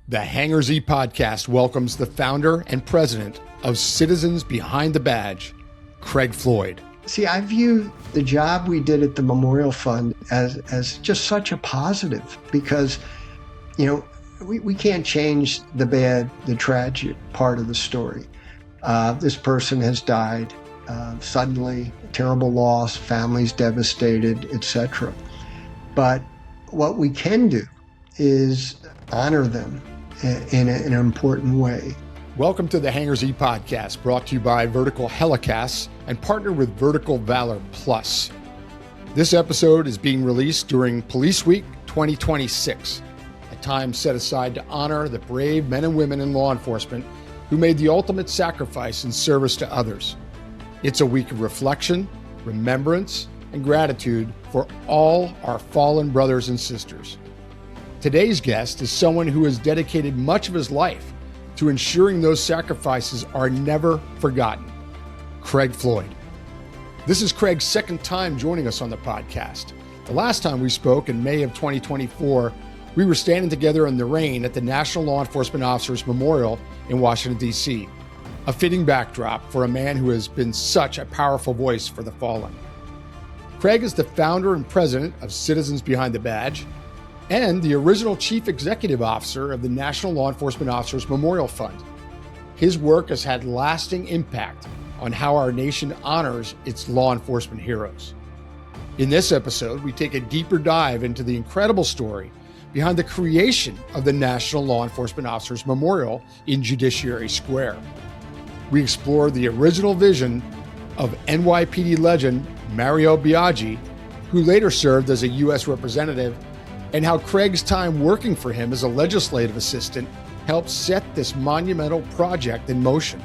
The Hangar podcast welcomes the founder and president of Citizens Behind the Badge, Craig Floyd. See, I view the job we did at the Memorial Fund as just such a positive because, we can't change the tragic part of the story. This person has died suddenly, terrible loss, families devastated, etc. But what we can do is honor them in an important way. Welcome to the Hangar podcast, brought to you by Vertical Helicasts and partnered with Vertical Valor Plus. This episode is being released during Police Week 2026, a time set aside to honor the brave men and women in law enforcement who made the ultimate sacrifice in service to others. It's a week of reflection, remembrance, and gratitude for all our fallen brothers and sisters. Today's guest is someone who has dedicated much of his life to ensuring those sacrifices are never forgotten. Craig Floyd. This is Craig's second time joining us on the podcast. The last time we spoke in May of 2024, we were standing together in the rain at the National Law Enforcement Officers Memorial in Washington, D.C., a fitting backdrop for a man who has been such a powerful voice for the fallen. Craig is the founder and president of Citizens Behind the Badge and the original chief executive officer of the National Law Enforcement Officers Memorial Fund. His work has had lasting impact on how our nation honors its law enforcement heroes. In this episode, we take a deeper dive into the incredible story behind the creation of the National Law Enforcement Officers Memorial in Judiciary Square. We explore the original vision of NYPD legend Mario Biaggi, who later served as a U.S. representative, and how Craig's time working for him as a legislative assistant helped set this monumental project in motion.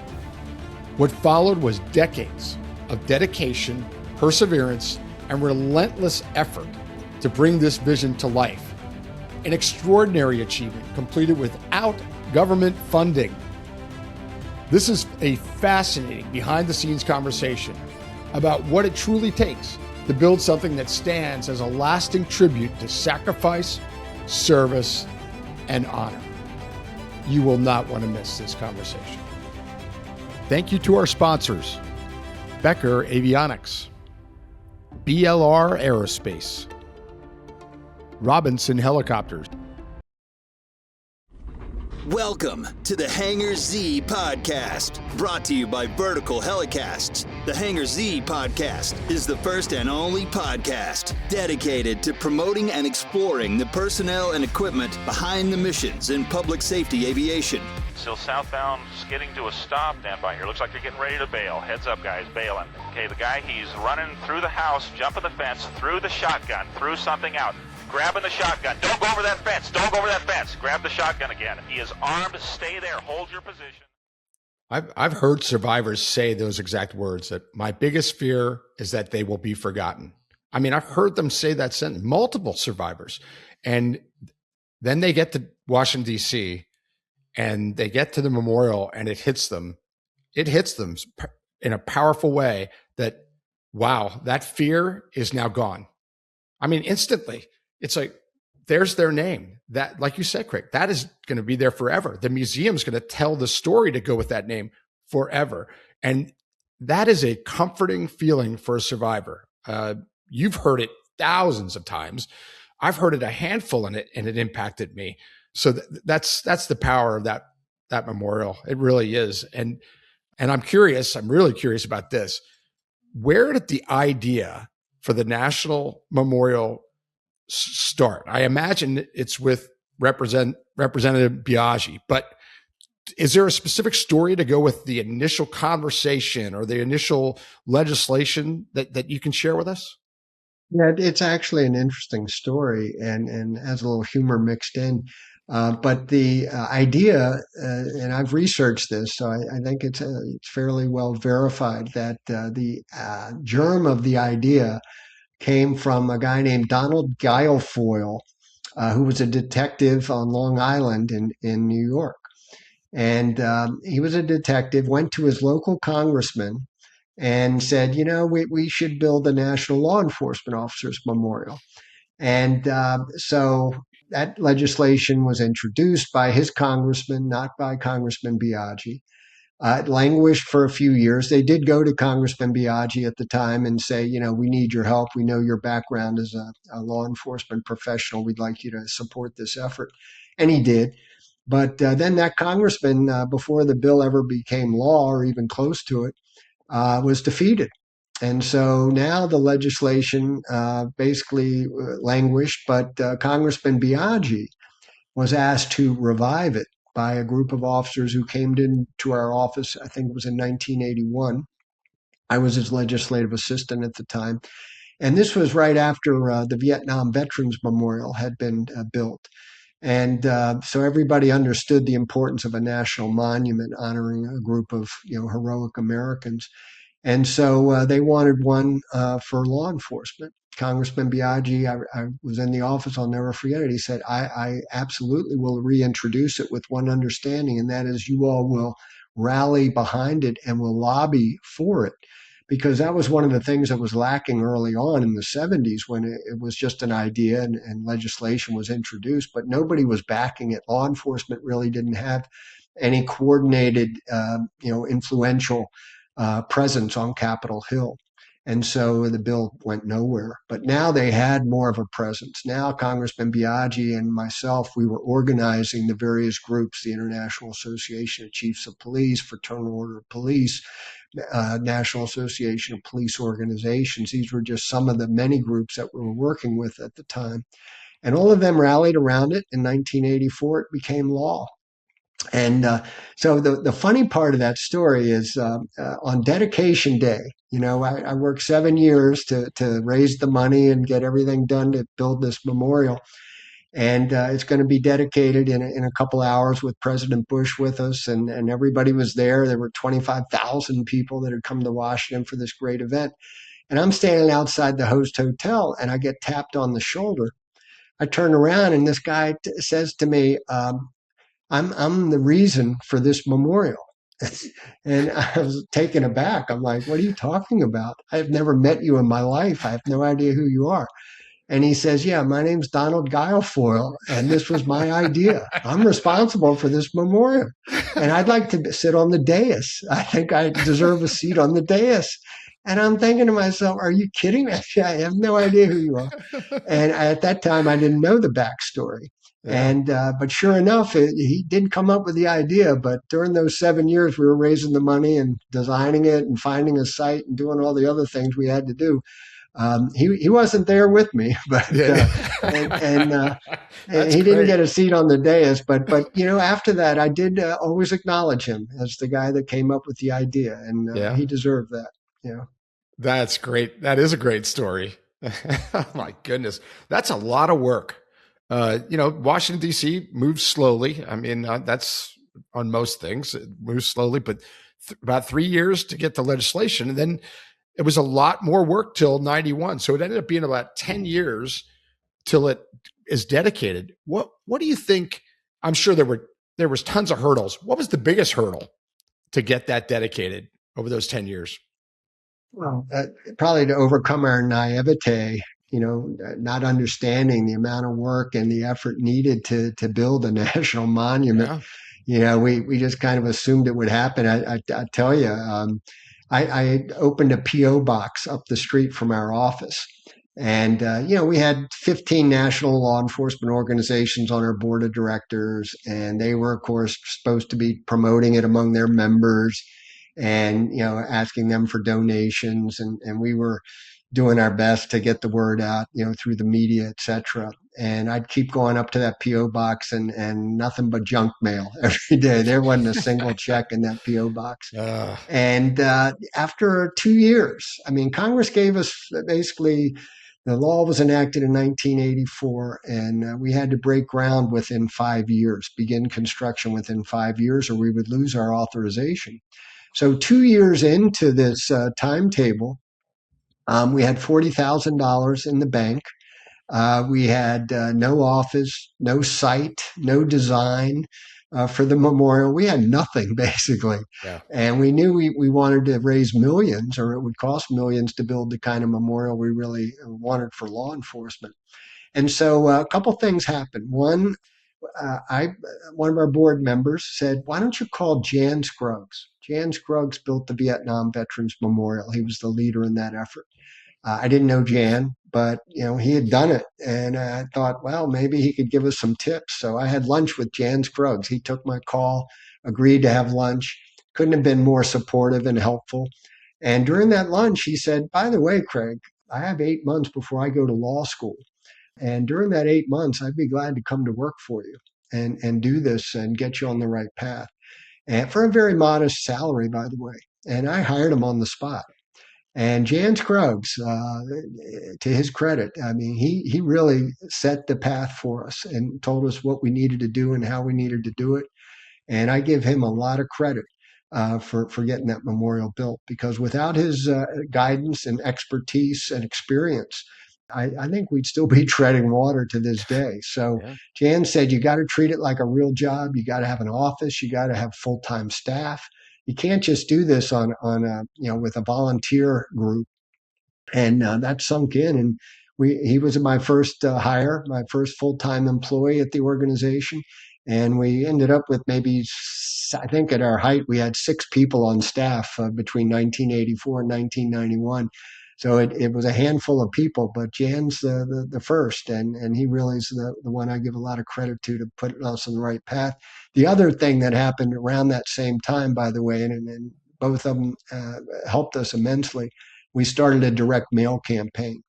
What followed was decades of dedication, perseverance, and relentless effort to bring this vision to life. An extraordinary achievement completed without government funding. This is a fascinating behind-the-scenes conversation about what it truly takes to build something that stands as a lasting tribute to sacrifice, service, and honor. You will not want to miss this conversation. Thank you to our sponsors, Becker Avionics, BLR Aerospace, Robinson Helicopters. Welcome to the Hangar Z podcast, brought to you by Vertical Helicasts. The Hangar Z podcast is the first and only podcast dedicated to promoting and exploring the personnel and equipment behind the missions in public safety aviation. Still southbound, skidding to a stop. Stand by here. Looks like they're getting ready to bail. Heads up, guys, bailing. Okay, the guy, he's running through the house, jumping the fence, threw the shotgun, threw something out. Grabbing the shotgun. Don't go over that fence. Don't go over that fence. Grab the shotgun again. He is armed. Stay there. Hold your position. I've heard survivors say those exact words, that my biggest fear is that they will be forgotten. I mean, I've heard them say that sentence, multiple survivors. And then they get to Washington, D.C., and they get to the memorial, and it hits them. It hits them in a powerful way that, wow, that fear is now gone. I mean, instantly. It's like, there's their name. That, like you said, Craig, that is going to be there forever. The museum's going to tell the story to go with that name forever. And that is a comforting feeling for a survivor. You've heard it thousands of times. I've heard it a handful, and it impacted me. So that's the power of that memorial. It really is. And I'm really curious about this. Where did the idea for the National Memorial start? I imagine it's with Representative Biaggi, but is there a specific story to go with the initial conversation or the initial legislation that you can share with us? Yeah, it's actually an interesting story and has a little humor mixed in. But the idea, and I've researched this, so I think it's fairly well verified that the germ of the idea came from a guy named Donald Guilfoyle, who was a detective on Long Island in New York. And he was a detective, went to his local congressman and said, we should build a National Law Enforcement Officers Memorial. And so That legislation was introduced by his congressman, not by Congressman Biaggi. It languished for a few years. They did go to Congressman Biaggi at the time and say, we need your help. We know your background as a law enforcement professional. We'd like you to support this effort. And he did. But then that congressman, before the bill ever became law or even close to it, was defeated. And so now the legislation basically languished, but Congressman Biaggi was asked to revive it by a group of officers who came into our office. I think it was in 1981. I was his legislative assistant at the time. And this was right after the Vietnam Veterans Memorial had been built. And so everybody understood the importance of a national monument honoring a group of heroic Americans. And so they wanted one for law enforcement. Congressman Biaggi, I was in the office, I'll never forget it. He said, I absolutely will reintroduce it with one understanding, and that is you all will rally behind it and will lobby for it. Because that was one of the things that was lacking early on in the 70s when it was just an idea and legislation was introduced, but nobody was backing it. Law enforcement really didn't have any coordinated, influential presence on Capitol Hill. And so the bill went nowhere. But now they had more of a presence. Now Congressman Biaggi and myself, we were organizing the various groups, the International Association of Chiefs of Police, Fraternal Order of Police, National Association of Police Organizations. These were just some of the many groups that we were working with at the time. And all of them rallied around it. In 1984, it became law. And so the funny part of that story is on dedication day, I worked 7 years to raise the money and get everything done to build this memorial. And it's going to be dedicated in a couple hours with President Bush with us. And everybody was there. There were 25,000 people that had come to Washington for this great event. And I'm standing outside the host hotel and I get tapped on the shoulder. I turn around and this guy says to me, I'm the reason for this memorial. And I was taken aback. I'm like, what are you talking about? I've never met you in my life. I have no idea who you are. And he says, yeah, my name's Donald Guilfoyle, and this was my idea. I'm responsible for this memorial. And I'd like to sit on the dais. I think I deserve a seat on the dais. And I'm thinking to myself, are you kidding me? I have no idea who you are. And at that time, I didn't know the backstory. Yeah. And but sure enough, he did come up with the idea. But during those 7 years, we were raising the money and designing it and finding a site and doing all the other things we had to do. He wasn't there with me, but and he didn't get a seat on the dais. But after that, I did always acknowledge him as the guy that came up with the idea, and he deserved that. That's great. That is a great story. Oh my goodness, that's a lot of work. Washington, D.C. moves slowly. I mean, that's on most things. It moves slowly, but about 3 years to get the legislation. And then it was a lot more work till 91. So it ended up being about 10 years till it is dedicated. What do you think? I'm sure there was tons of hurdles. What was the biggest hurdle to get that dedicated over those 10 years? Well, probably to overcome our naivete, not understanding the amount of work and the effort needed to build a national monument. Yeah. We just kind of assumed it would happen. I tell you, I opened a P.O. box up the street from our office. And, we had 15 national law enforcement organizations on our board of directors. And they were, of course, supposed to be promoting it among their members and, asking them for donations. And we were doing our best to get the word out, through the media, et cetera. And I'd keep going up to that P.O. box and nothing but junk mail every day. There wasn't a single check in that P.O. box. And after 2 years, Congress gave us basically, the law was enacted in 1984, and we had to break ground within 5 years, begin construction within 5 years, or we would lose our authorization. So 2 years into this timetable, we had $40,000 in the bank. We had no office, no site, no design for the memorial. We had nothing, basically. Yeah. And we knew we wanted to raise millions, or it would cost millions to build the kind of memorial we really wanted for law enforcement. And so a couple things happened. One, one of our board members said, "Why don't you call Jan Scruggs?" Jan Scruggs built the Vietnam Veterans Memorial. He was the leader in that effort. I didn't know Jan, but he had done it, and I thought, well, maybe he could give us some tips. So I had lunch with Jan Scruggs. He took my call, agreed to have lunch. Couldn't have been more supportive and helpful. And during that lunch, he said, "By the way, Craig, I have 8 months before I go to law school. And during that 8 months, I'd be glad to come to work for you and do this and get you on the right path." And for a very modest salary, by the way. And I hired him on the spot. And Jan Scruggs, to his credit, I mean, he really set the path for us and told us what we needed to do and how we needed to do it. And I give him a lot of credit for getting that memorial built, because without his guidance and expertise and experience, I think we'd still be treading water to this day. So Yeah. Jan said, you got to treat it like a real job. You got to have an office. You got to have full-time staff. You can't just do this on with a volunteer group. And that sunk in. And he was my first hire, my first full-time employee at the organization. And we ended up with I think at our height, we had 6 people on staff between 1984 and 1991. So it was a handful of people, but Jan's the first, and he really is the one I give a lot of credit to put us on the right path. The other thing that happened around that same time, by the way, and both of them helped us immensely, we started a direct mail campaign.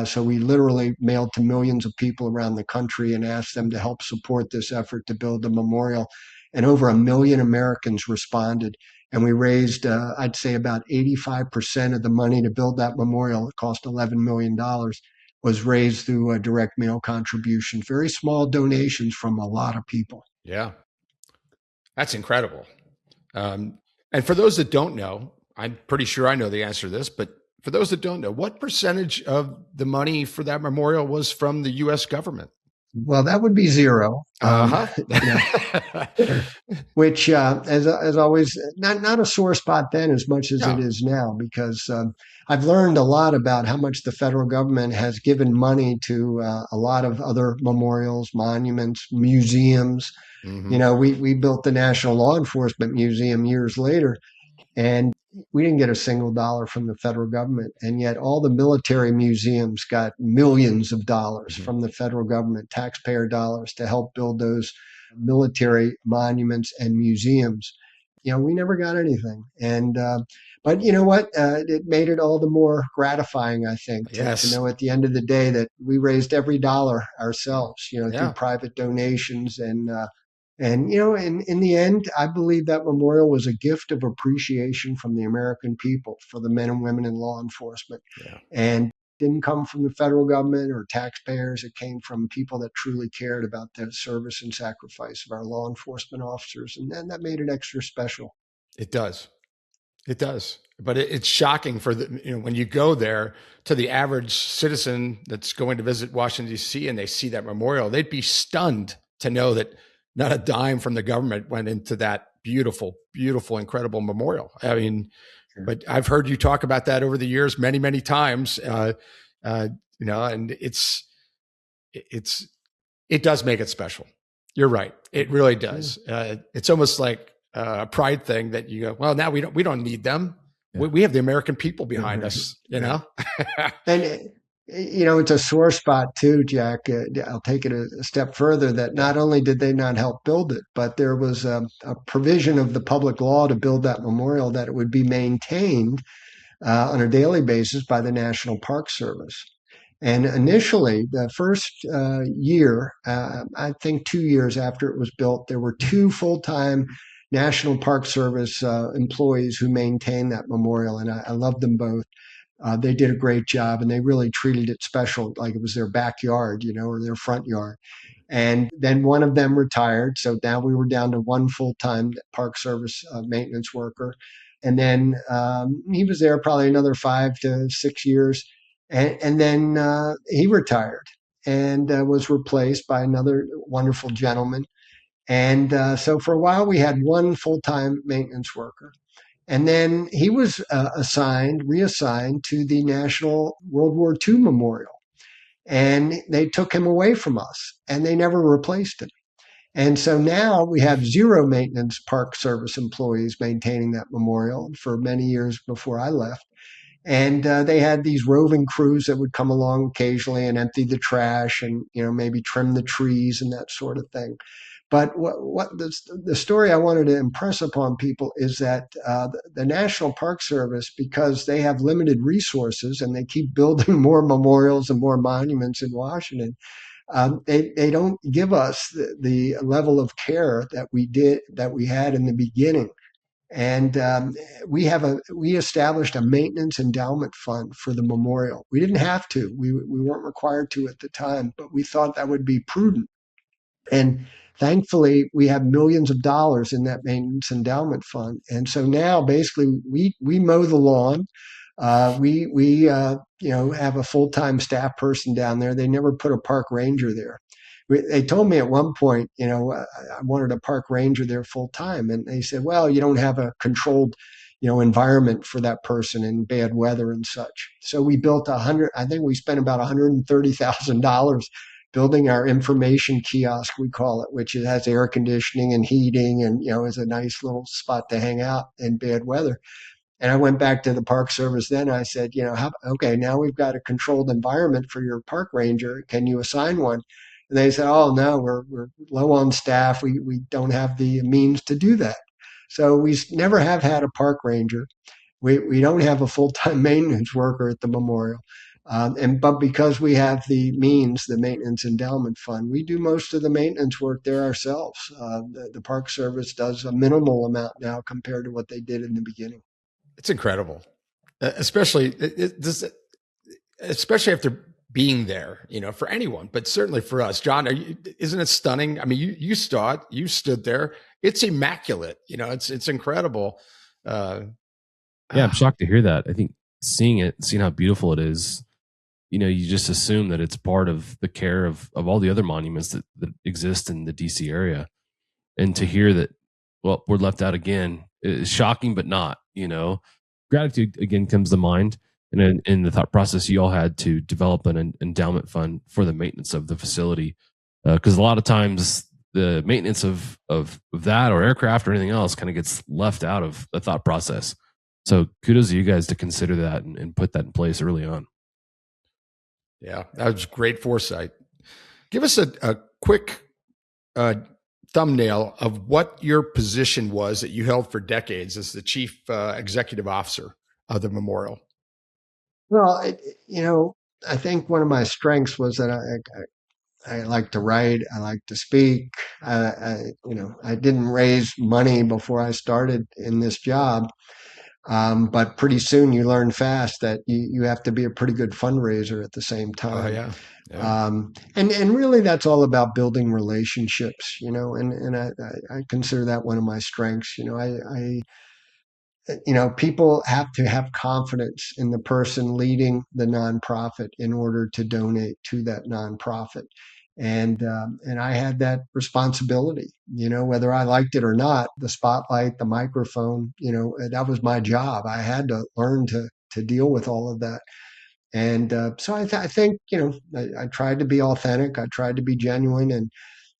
So we literally mailed to millions of people around the country and asked them to help support this effort to build the memorial. And over 1 million Americans responded. And we raised, I'd say, about 85% of the money to build that memorial. It cost $11 million, was raised through direct mail contributions, very small donations from a lot of people. Yeah. That's incredible. And for those that don't know, I'm pretty sure I know the answer to this, but for those that don't know, what percentage of the money for that memorial was from the U.S. government? Well, that would be zero. Which, as always, not a sore spot then as much as it is now, because I've learned a lot about how much the federal government has given money to a lot of other memorials, monuments, museums. Mm-hmm. We built the National Law Enforcement Museum years later, and we didn't get a single dollar from the federal government. And yet all the military museums got millions of dollars from the federal government, taxpayer dollars, to help build those military monuments and museums. We never got anything. And but you know what? It made it all the more gratifying, I think, to know at the end of the day that we raised every dollar ourselves, through private donations. And in the end, I believe that memorial was a gift of appreciation from the American people for the men and women in law enforcement. Yeah. And didn't come from the federal government or taxpayers. It came from people that truly cared about the service and sacrifice of our law enforcement officers. And then that made it extra special. It does. It does. But it's shocking for when you go there, to the average citizen that's going to visit Washington, D.C., and they see that memorial, they'd be stunned to know that not a dime from the government went into that beautiful, beautiful, incredible memorial. I mean, but I've heard you talk about that over the years, many, many times. And it does make it special. You're right. It really does. It's almost like a pride thing that you go, well, now we don't need them. Yeah. We have the American people behind us, And it's a sore spot too, Jack. I'll take it a step further, that not only did they not help build it, but there was a provision of the public law to build that memorial that it would be maintained on a daily basis by the National Park Service. And initially, the first year, I think 2 years after it was built, there were 2 full-time National Park Service employees who maintained that memorial, and I loved them both. They did a great job, and they really treated it special, like it was their backyard, or their front yard. And then one of them retired. So now we were down to 1 full-time Park Service maintenance worker. And then he was there probably another 5 to 6 years. And then he retired and was replaced by another wonderful gentleman. And so for a while, we had 1 full-time maintenance worker. And then he was reassigned to the National World War II Memorial. and they took him away from us, and they never replaced him. And so now we have zero maintenance Park Service employees maintaining that memorial for many years before I left. And they had these roving crews that would come along occasionally and empty the trash and, maybe trim the trees and that sort of thing. But what the story I wanted to impress upon people is that the National Park Service, because they have limited resources and they keep building more memorials and more monuments in Washington, they don't give us the level of care that we had in the beginning. And we established a maintenance endowment fund for the memorial. We didn't have to. We weren't required to at the time, but we thought that would be prudent. And thankfully, we have millions of dollars in that maintenance endowment fund. And so now, basically, we mow the lawn. We have a full-time staff person down there. They never put a park ranger there. They told me at one point, I wanted a park ranger there full time, and they said, "Well, you don't have a controlled, environment for that person in bad weather and such." So we built I think we spent about $130,000 building our information kiosk, we call it, which has air conditioning and heating, and is a nice little spot to hang out in bad weather. And I went back to the Park Service then. I said, okay, now we've got a controlled environment for your park ranger. Can you assign one? And they said, oh, no, we're low on staff. We don't have the means to do that. So we never have had a park ranger. We don't have a full-time maintenance worker at the memorial. But because we have the means, the maintenance endowment fund, we do most of the maintenance work there ourselves. The Park Service does a minimal amount now compared to what they did in the beginning. It's incredible, especially after being there, for anyone, but certainly for us. John, isn't it stunning? I mean, you saw it, you stood there. It's immaculate. It's incredible. Yeah, I'm shocked to hear that. I think seeing how beautiful it is, you just assume that it's part of the care of all the other monuments that exist in the DC area. And to hear that, well, we're left out again, is shocking, but not, Gratitude again comes to mind. And in the thought process, you all had to develop an endowment fund for the maintenance of the facility. Because a lot of times the maintenance of that or aircraft or anything else kind of gets left out of the thought process. So kudos to you guys to consider that and put that in place early on. Yeah, that was great foresight. Give us a quick thumbnail of what your position was that you held for decades as the chief executive officer of the memorial. Well, I think one of my strengths was that I like to write. I like to speak. I didn't raise money before I started in this job. But pretty soon you learn fast that you have to be a pretty good fundraiser at the same time. Oh, yeah. Yeah. And really that's all about building relationships, and I consider that one of my strengths. People have to have confidence in the person leading the nonprofit in order to donate to that nonprofit. And I had that responsibility, whether I liked it or not, the spotlight, the microphone, that was my job. I had to learn to deal with all of that. And so I think, I tried to be authentic. I tried to be genuine.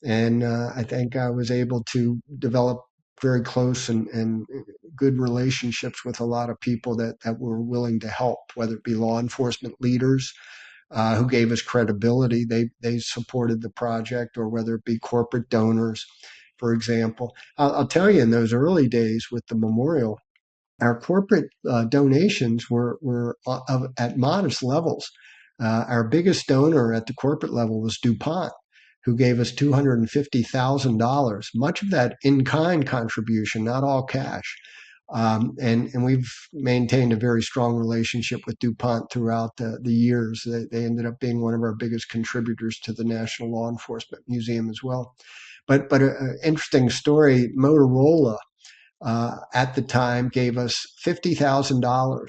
And I think I was able to develop very close and good relationships with a lot of people that were willing to help, whether it be law enforcement leaders, who gave us credibility. They supported the project, or whether it be corporate donors, for example. I'll tell you, in those early days with the memorial, our corporate donations were at modest levels. Our biggest donor at the corporate level was DuPont, who gave us $250,000, much of that in-kind contribution, not all cash. And we've maintained a very strong relationship with DuPont throughout the years. They ended up being one of our biggest contributors to the National Law Enforcement Museum as well. But an interesting story, Motorola at the time gave us $30,000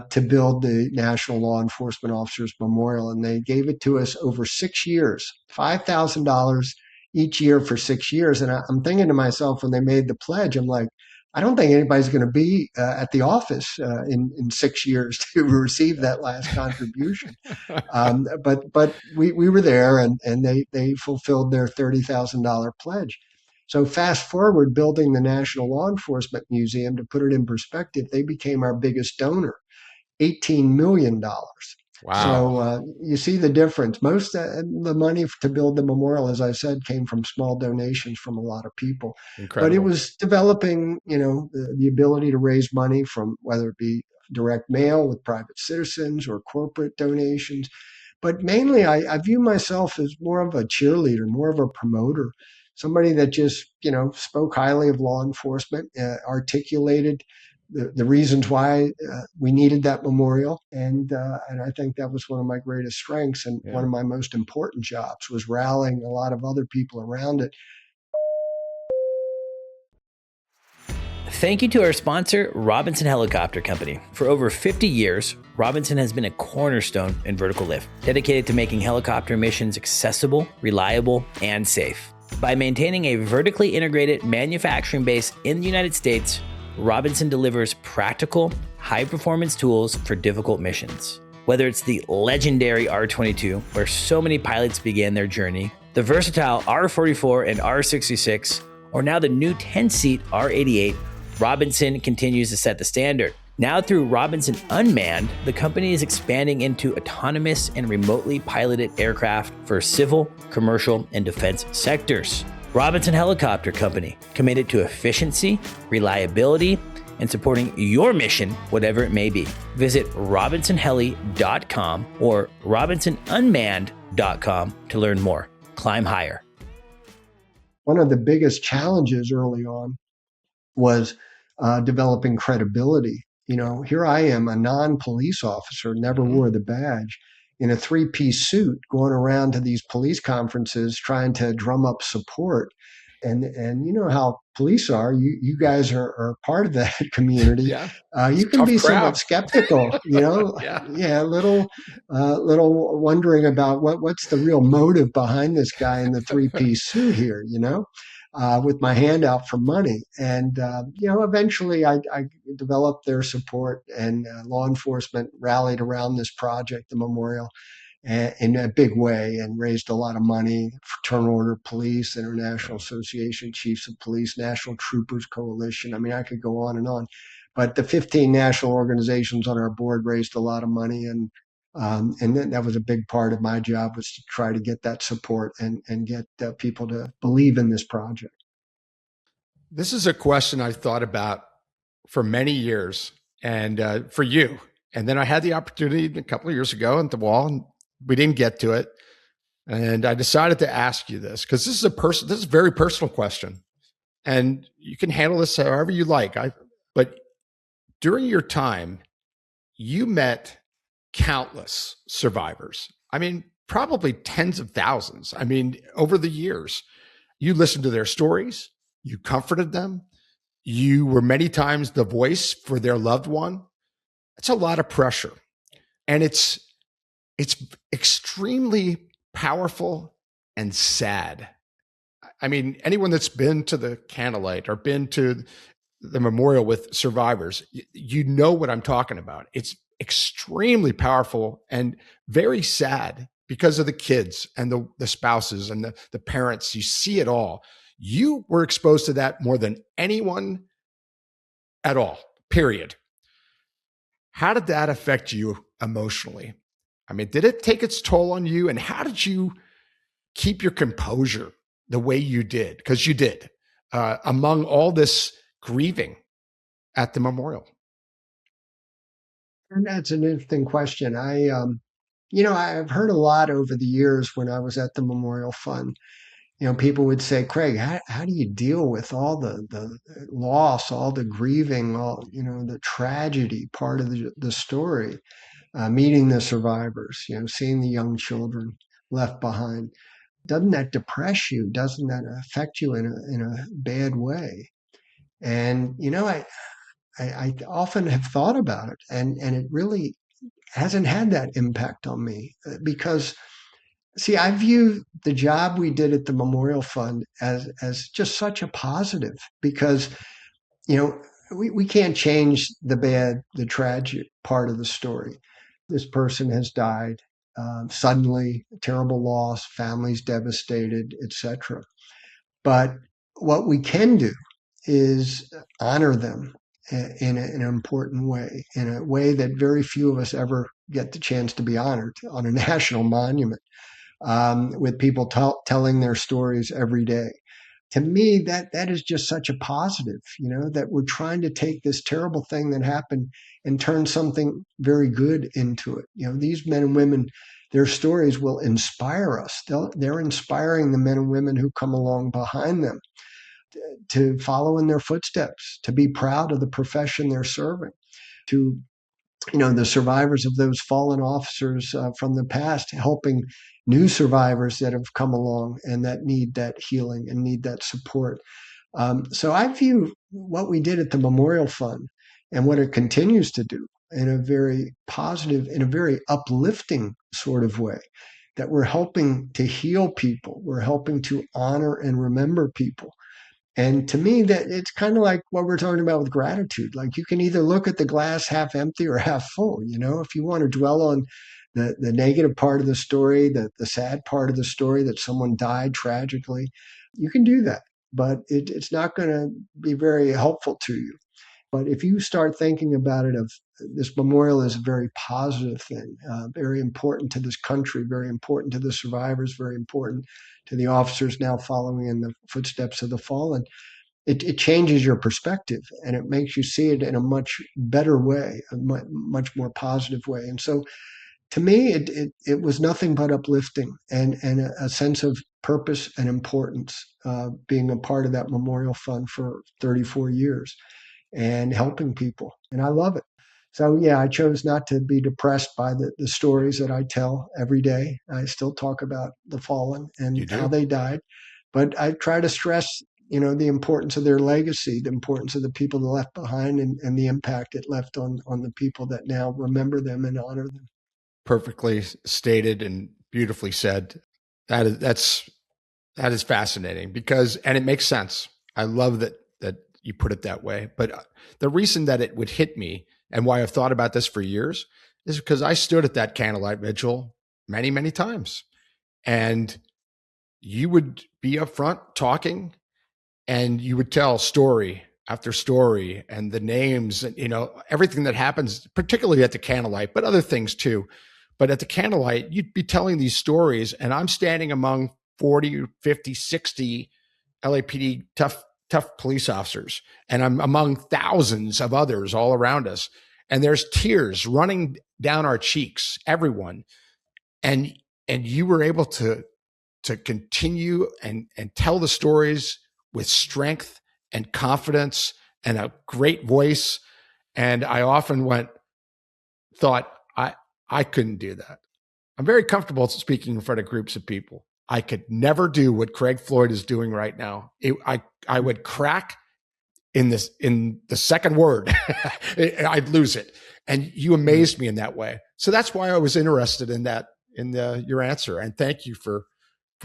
to build the National Law Enforcement Officers Memorial. And they gave it to us over 6 years, $5,000 each year for 6 years. And I'm thinking to myself, when they made the pledge, I'm like, I don't think anybody's going to be at the office in 6 years to receive that last contribution. But we were there, and they fulfilled their $30,000 pledge. So fast forward, building the National Law Enforcement Museum, to put it in perspective, they became our biggest donor, $18 million. Wow. So you see the difference. Most the money to build the memorial, as I said, came from small donations from a lot of people. Incredible. But it was developing, the ability to raise money from whether it be direct mail with private citizens or corporate donations. But mainly, I view myself as more of a cheerleader, more of a promoter, somebody that just, spoke highly of law enforcement, articulated the reasons why we needed that memorial. And I think that was one of my greatest strengths, and one of my most important jobs was rallying a lot of other people around it. Thank you to our sponsor, Robinson Helicopter Company. For over 50 years, Robinson has been a cornerstone in vertical lift, dedicated to making helicopter missions accessible, reliable, and safe. By maintaining a vertically integrated manufacturing base in the United States, Robinson delivers practical, high-performance tools for difficult missions. Whether it's the legendary R-22, where so many pilots began their journey, the versatile R-44 and R-66, or now the new 10-seat R-88, Robinson continues to set the standard. Now through Robinson Unmanned, the company is expanding into autonomous and remotely piloted aircraft for civil, commercial, and defense sectors. Robinson Helicopter Company, committed to efficiency, reliability, and supporting your mission, whatever it may be. Visit robinsonheli.com or robinsonunmanned.com to learn more. Climb higher. One of the biggest challenges early on was developing credibility. Here I am, a non-police officer, never wore the badge, in a three-piece suit, going around to these police conferences trying to drum up support. And you know how police are. You guys are part of that community. Yeah. You can be Tough crowd. somewhat skeptical, Yeah. little wondering about what's the real motive behind this guy in the three-piece suit here, with my hand out for money. And, eventually I developed their support, and law enforcement rallied around this project, the memorial, in a big way, and raised a lot of money. Fraternal Order Police, International Association of Chiefs of Police, National Troopers Coalition. I mean, I could go on and on. But the 15 national organizations on our board raised a lot of money, and that was a big part of my job, was to try to get that support and get people to believe in this project. This is a question I thought about for many years, and for you. And then I had the opportunity a couple of years ago at the wall, and we didn't get to it. And I decided to ask you this because this is a very personal question, and you can handle this however you like. But during your time, you met countless survivors. I mean, probably tens of thousands. I mean, over the years, you listened to their stories, you comforted them, you were many times the voice for their loved one. It's a lot of pressure, and it's extremely powerful and sad. I mean, anyone that's been to the Candlelight or been to the memorial with survivors, you know what I'm talking about. It's extremely powerful and very sad because of the kids and the spouses and the parents. You see it all. You were exposed to that more than anyone at all, period. How did that affect you emotionally? I mean, did it take its toll on you? And how did you keep your composure the way you did? Because you did, among all this grieving at the memorial. And that's an interesting question. I've heard a lot over the years when I was at the Memorial Fund. People would say, Craig, how do you deal with all the loss, all the grieving, all, the tragedy part of the story, meeting the survivors, seeing the young children left behind? Doesn't that depress you? Doesn't that affect you in a bad way? And, I often have thought about it, and it really hasn't had that impact on me, because, see, I view the job we did at the Memorial Fund as just such a positive, because we can't change the tragic part of the story. This person has died suddenly, terrible loss, families devastated, etc. But what we can do is honor them in an important way, in a way that very few of us ever get the chance to be honored on a national monument, with people telling their stories every day. To me, that is just such a positive, that we're trying to take this terrible thing that happened and turn something very good into it. These men and women, their stories will inspire us. They're inspiring the men and women who come along behind them to follow in their footsteps, to be proud of the profession they're serving, to the survivors of those fallen officers from the past, helping new survivors that have come along and that need that healing and need that support. So I view what we did at the Memorial Fund and what it continues to do in a very positive, in a very uplifting sort of way, that we're helping to heal people. We're helping to honor and remember people. And to me, that it's kind of like what we're talking about with gratitude. Like, you can either look at the glass half empty or half full. If you want to dwell on the negative part of the story, the sad part of the story that someone died tragically, you can do that. But it's not going to be very helpful to you. But if you start thinking about it, of this memorial is a very positive thing, very important to this country, very important to the survivors, very important to the officers now following in the footsteps of the fallen, it changes your perspective and it makes you see it in a much better way, a much more positive way. And so to me, it was nothing but uplifting and a sense of purpose and importance, being a part of that memorial fund for 34 years and helping people. And I love it. So, yeah, I chose not to be depressed by the stories that I tell every day. I still talk about the fallen and how they died, but I try to stress, the importance of their legacy, the importance of the people they left behind, and the impact it left on the people that now remember them and honor them. Perfectly stated and beautifully said. That is fascinating and it makes sense. I love that you put it that way. But the reason that it would hit me and why I've thought about this for years is because I stood at that candlelight vigil many, many times. And you would be up front talking and you would tell story after story and the names and, everything that happens, particularly at the candlelight, but other things too. But at the candlelight, you'd be telling these stories and I'm standing among 40, 50, 60 LAPD tough police officers. And I'm among thousands of others all around us. And there's tears running down our cheeks, everyone. And you were able to continue and tell the stories with strength and confidence and a great voice. And I often thought, I couldn't do that. I'm very comfortable speaking in front of groups of people. I could never do what Craig Floyd is doing right now. I would crack in the second word. I'd lose it. And you amazed me in that way. So that's why I was interested in that, your answer. And thank you for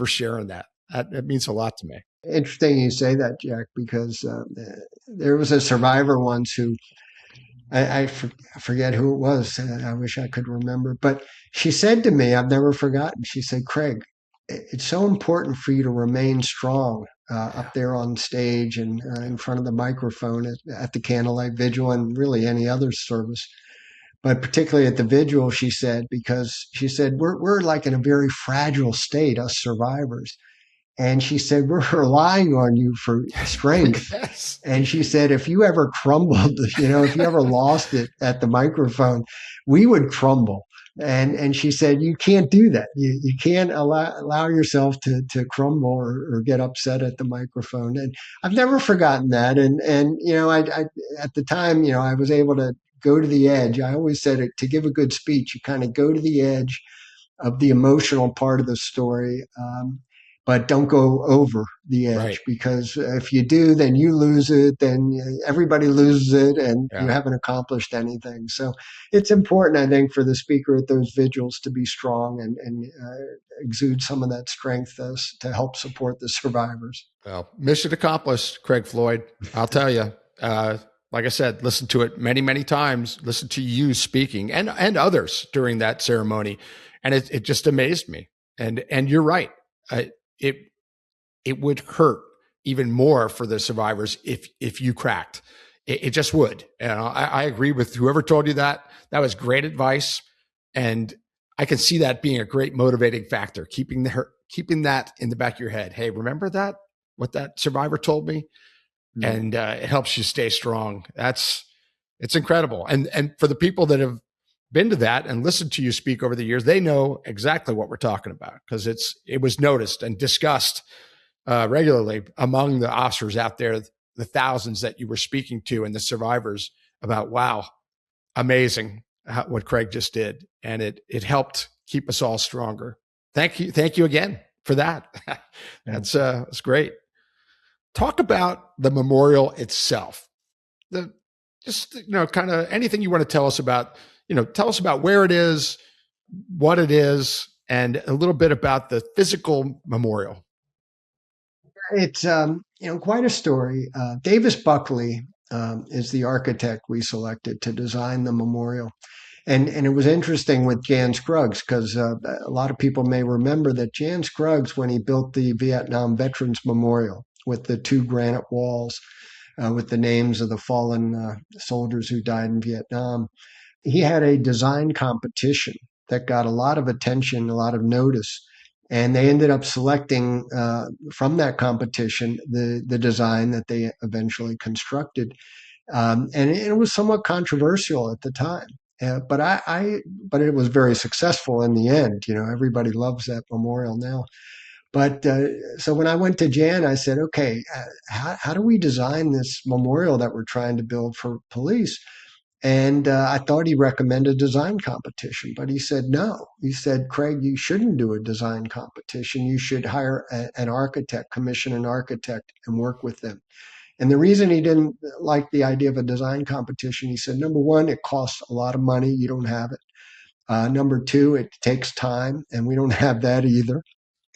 sharing that. It means a lot to me. Interesting you say that, Jack, because there was a survivor once who, I forget who it was. I wish I could remember. But she said to me, I've never forgotten, she said, Craig, it's so important for you to remain strong up there on stage and in front of the microphone at the candlelight vigil and really any other service. But particularly at the vigil, she said, because she said, we're like in a very fragile state, us survivors. And she said, we're relying on you for strength. Yes. And she said, if you ever crumbled, if you ever lost it at the microphone, we would crumble. And she said, you can't do that. You can't allow yourself to crumble or get upset at the microphone. And I've never forgotten that. And I at the time, I was able to go to the edge. I always said to give a good speech, you kind of go to the edge of the emotional part of the story. But don't go over the edge, right? Because if you do, then you lose it, then everybody loses it, and you haven't accomplished anything. So it's important, I think, for the speaker at those vigils to be strong and exude some of that strength to help support the survivors. Well, mission accomplished, Craig Floyd. I'll tell you. Like I said, listened to it many, many times, listened to you speaking and others during that ceremony. And it just amazed me. And you're right. It, it would hurt even more for the survivors if you cracked. It just would. And I agree with whoever told you that. That was great advice. And I can see that being a great motivating factor, keeping that in the back of your head. Hey, remember that? What that survivor told me? And it helps you stay strong. It's incredible. And for the people that have been to that and listened to you speak over the years, they know exactly what we're talking about because it was noticed and discussed regularly among the officers out there, the thousands that you were speaking to and the survivors about, wow, amazing what Craig just did. And it helped keep us all stronger. Thank you again for that. That's great. Talk about the memorial itself. Kind of anything you want to tell us about, tell us about where it is, what it is, and a little bit about the physical memorial. It's quite a story. Davis Buckley is the architect we selected to design the memorial. And it was interesting with Jan Scruggs because a lot of people may remember that Jan Scruggs, when he built the Vietnam Veterans Memorial with the 2 granite walls with the names of the fallen soldiers who died in Vietnam, he had a design competition that got a lot of attention, a lot of notice. And they ended up selecting from that competition the design that they eventually constructed. And it was somewhat controversial at the time. But it was very successful in the end. Everybody loves that memorial now. But so when I went to Jan, I said, okay, how do we design this memorial that we're trying to build for police? And I thought he recommended a design competition, but he said no. He said, Craig, you shouldn't do a design competition. You should hire an architect, commission an architect, and work with them. And the reason he didn't like the idea of a design competition, he said, number one, it costs a lot of money. You don't have it. Number two, it takes time, and we don't have that either.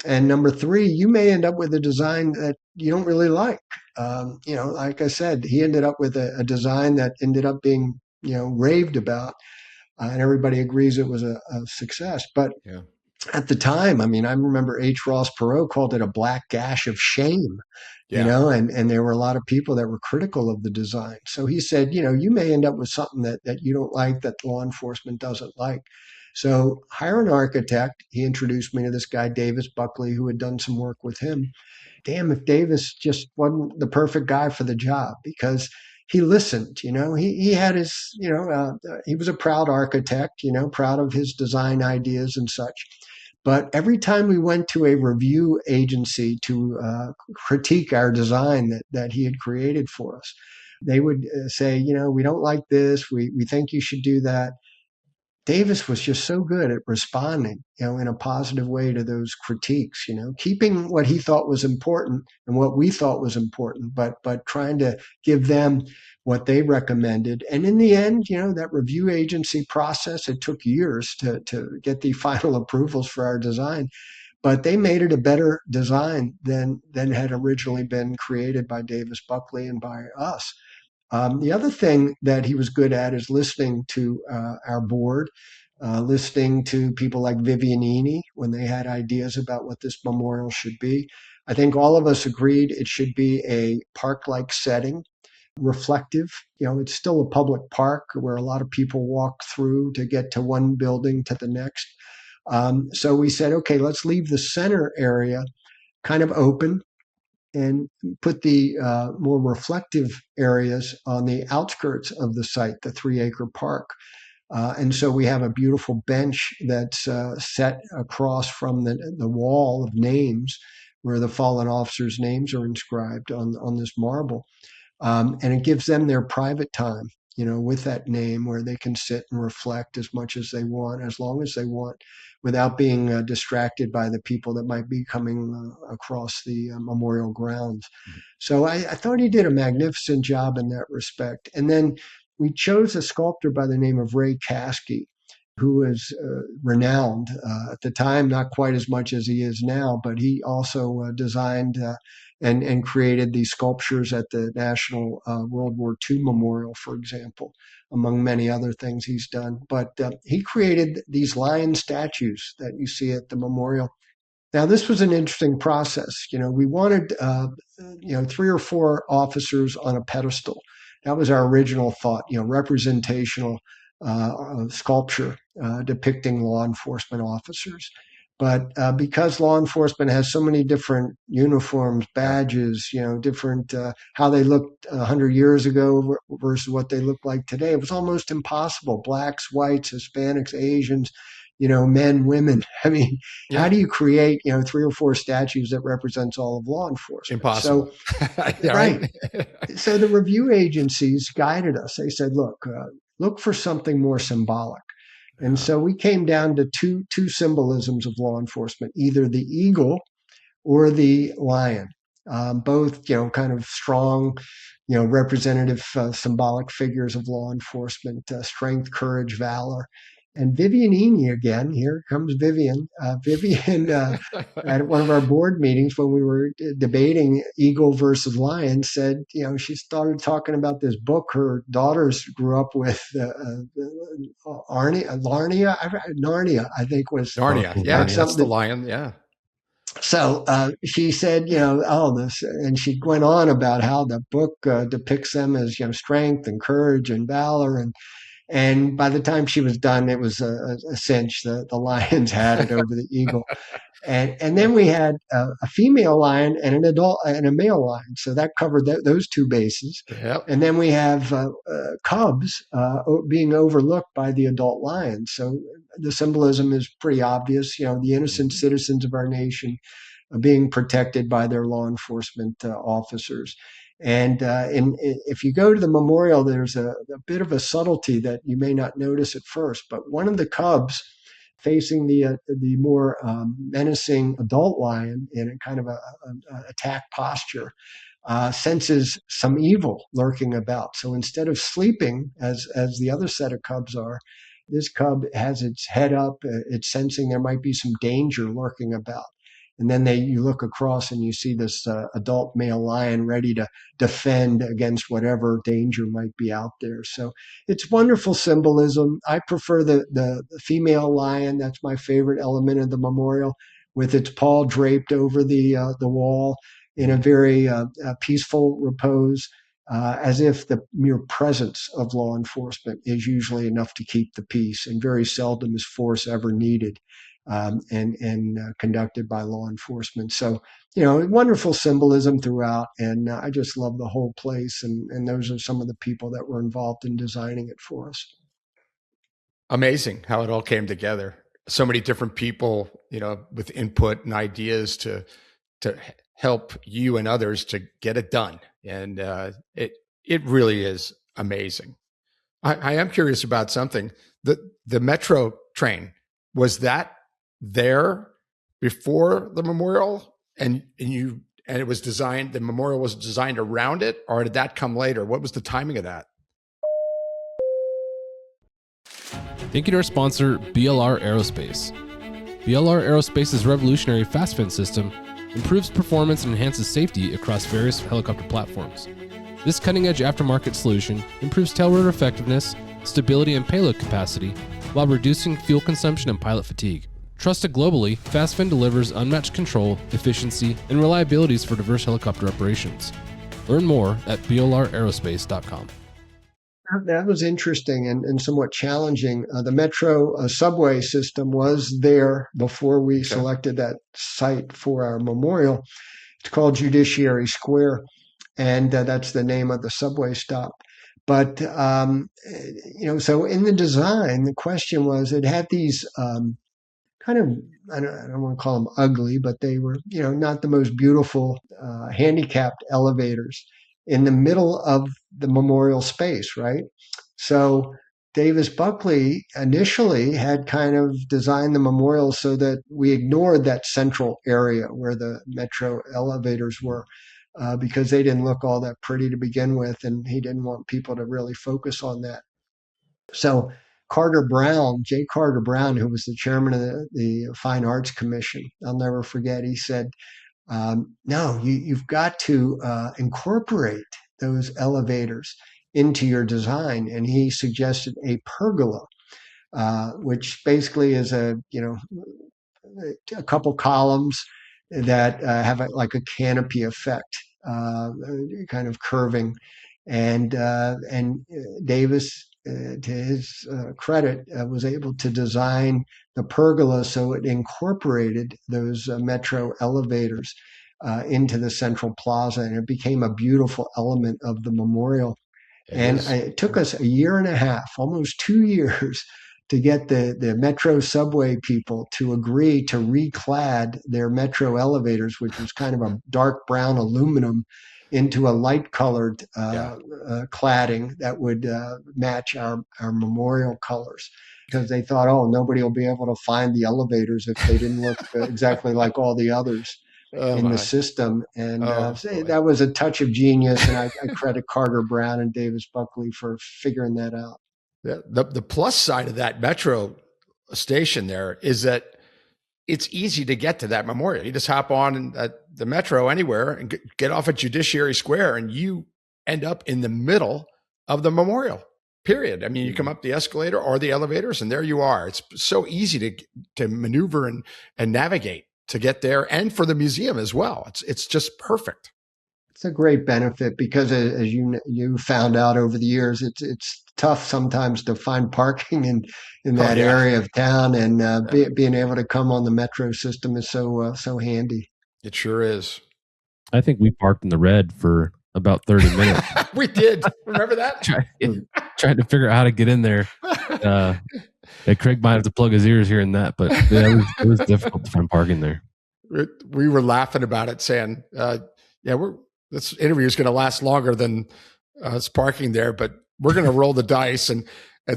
And number three, you may end up with a design that you don't really like. Like I said, he ended up with a design that ended up being, raved about, and everybody agrees it was a success. But at the time, I remember H. Ross Perot called it a black gash of shame. And there were a lot of people that were critical of the design. So he said, you may end up with something that you don't like, that law enforcement doesn't like. So hire an architect. He introduced me to this guy, Davis Buckley, who had done some work with him. Damn, if Davis just wasn't the perfect guy for the job, because he listened, he had his, he was a proud architect, proud of his design ideas and such. But every time we went to a review agency to critique our design that he had created for us, they would say, we don't like this. We think you should do that. Davis was just so good at responding, in a positive way to those critiques, keeping what he thought was important and what we thought was important, but trying to give them what they recommended. And in the end, that review agency process, it took years to get the final approvals for our design, but they made it a better design than had originally been created by Davis Buckley and by us. The other thing that he was good at is listening to our board, listening to people like Vivianini when they had ideas about what this memorial should be. I think all of us agreed it should be a park-like setting, reflective. It's still a public park where a lot of people walk through to get to one building to the next. So we said, okay, let's leave the center area kind of open and put the more reflective areas on the outskirts of the site, the 3-acre park. And so we have a beautiful bench that's set across from the wall of names where the fallen officers' names are inscribed on this marble. And it gives them their private time, with that name where they can sit and reflect as much as they want, as long as they want, without being distracted by the people that might be coming across the memorial grounds. So I thought he did a magnificent job in that respect. And then we chose a sculptor by the name of Ray Caskey. who is renowned at the time, not quite as much as he is now, but he also designed and created these sculptures at the National World War II Memorial, for example, among many other things he's done. But he created these lion statues that you see at the memorial. Now, this was an interesting process. We wanted, 3 or 4 officers on a pedestal. That was our original thought, representational sculpture depicting law enforcement officers. But because law enforcement has so many different uniforms, badges, different how they looked 100 years ago versus what they look like today, it was almost impossible. Blacks, whites, Hispanics, Asians, men, women. I mean, how do you create, 3 or 4 statues that represents all of law enforcement? Impossible. So, right. So the review agencies guided us. They said, look for something more symbolic. And so we came down to two symbolisms of law enforcement, either the eagle or the lion, both, kind of strong, representative symbolic figures of law enforcement, strength, courage, valor. And Vivian Eni, again, here comes Vivian. Vivian, at one of our board meetings when we were debating eagle versus lion, said, she started talking about this book her daughters grew up with, Narnia, I think was. Narnia, yeah, that's the lion, yeah. So she said, this, and she went on about how the book depicts them as, strength and courage and valor. And by the time she was done, it was a cinch. The lions had it over the eagle. And then we had a female lion and an adult and a male lion. So that covered those 2 bases. Yep. And then we have cubs being overlooked by the adult lions. So the symbolism is pretty obvious. The innocent citizens of our nation being protected by their law enforcement officers. And if you go to the memorial, there's a bit of a subtlety that you may not notice at first. But one of the cubs facing the more menacing adult lion in a kind of a attack posture senses some evil lurking about. So instead of sleeping as the other set of cubs are, this cub has its head up. It's sensing there might be some danger lurking about. And then you look across and you see this adult male lion ready to defend against whatever danger might be out there. So it's wonderful symbolism. I prefer the female lion. That's my favorite element of the memorial, with its paw draped over the wall in a very peaceful repose, as if the mere presence of law enforcement is usually enough to keep the peace, and very seldom is force ever needed. And conducted by law enforcement. So, wonderful symbolism throughout. And I just love the whole place. And those are some of the people that were involved in designing it for us. Amazing how it all came together. So many different people, with input and ideas to help you and others to get it done. And it really is amazing. I am curious about something. The metro train, was that there before the memorial, and it was designed, the memorial was designed around it, or did that come later? What was the timing of that? Thank you to our sponsor, BLR Aerospace. BLR Aerospace's revolutionary fast fin system improves performance and enhances safety across various helicopter platforms. This cutting-edge aftermarket solution improves tail rotor effectiveness, stability, and payload capacity while reducing fuel consumption and pilot fatigue. Trusted globally, FastFin delivers unmatched control, efficiency, and reliabilities for diverse helicopter operations. Learn more at blraerospace.com. That was interesting and somewhat challenging. The Metro subway system was there before we selected that site for our memorial. It's called Judiciary Square, and that's the name of the subway stop. But, so in the design, the question was, it had these kind of, I don't want to call them ugly, but they were, not the most beautiful handicapped elevators in the middle of the memorial space, right? So Davis Buckley initially had kind of designed the memorial so that we ignored that central area where the metro elevators were, because they didn't look all that pretty to begin with, and he didn't want people to really focus on that. So J. Carter Brown, who was the chairman of the Fine Arts Commission, I'll never forget, he said, no, you've got to incorporate those elevators into your design. And he suggested a pergola, which basically is a couple columns that have like a canopy effect, kind of curving. And Davis, to his credit, was able to design the pergola so it incorporated those metro elevators into the central plaza, and it became a beautiful element of the memorial. It took us a year and a half, almost 2 years, to get the metro subway people to agree to reclad their metro elevators, which was kind of a dark brown aluminum, into a light colored cladding that would match our memorial colors. Because they thought, oh, nobody will be able to find the elevators if they didn't look exactly like all the others in the system. And that was a touch of genius. And I credit Carter Brown and Davis Buckley for figuring that out. The plus side of that metro station there is that it's easy to get to that memorial. You just hop on the metro anywhere and get off at Judiciary Square, and you end up in the middle of the memorial, period. I mean, you come up the escalator or the elevators, and there you are. It's so easy to maneuver and navigate to get there, and for the museum as well. It's just perfect. It's a great benefit because, as you found out over the years, it's tough sometimes to find parking in that area of town, and being able to come on the metro system is so handy. It sure is. I think we parked in the red for about 30 minutes. We did. Remember that? Trying to figure out how to get in there. Craig might have to plug his ears here and that, but it was difficult to find parking there. We were laughing about it, saying, this interview is going to last longer than us parking there, but we're going to roll the dice and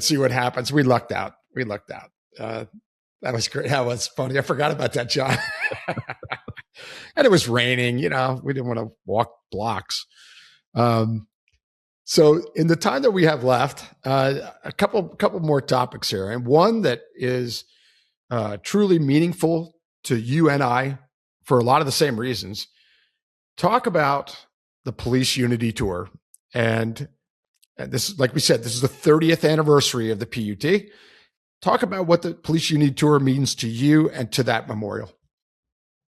see what happens. We lucked out. That was great. That was funny. I forgot about that, John. And it was raining. We didn't want to walk blocks. So in the time that we have left, a couple more topics here, and one that is truly meaningful to you and I for a lot of the same reasons. Talk about the Police Unity Tour. And this, like we said, this is the 30th anniversary of the PUT. Talk about what the Police Unity Tour means to you and to that memorial.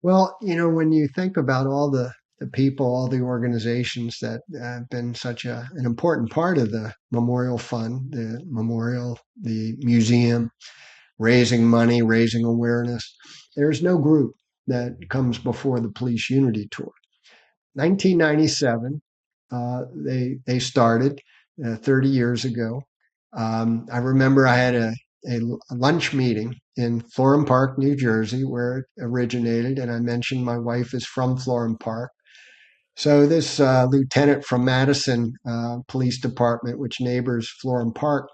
Well, when you think about all the people, all the organizations that have been such an important part of the Memorial Fund, the memorial, the museum, raising money, raising awareness, there's no group that comes before the Police Unity Tour. 1997, they started 30 years ago. I remember I had a lunch meeting in Florham Park, New Jersey, where it originated. And I mentioned my wife is from Florham Park. So this lieutenant from Madison Police Department, which neighbors Florham Park,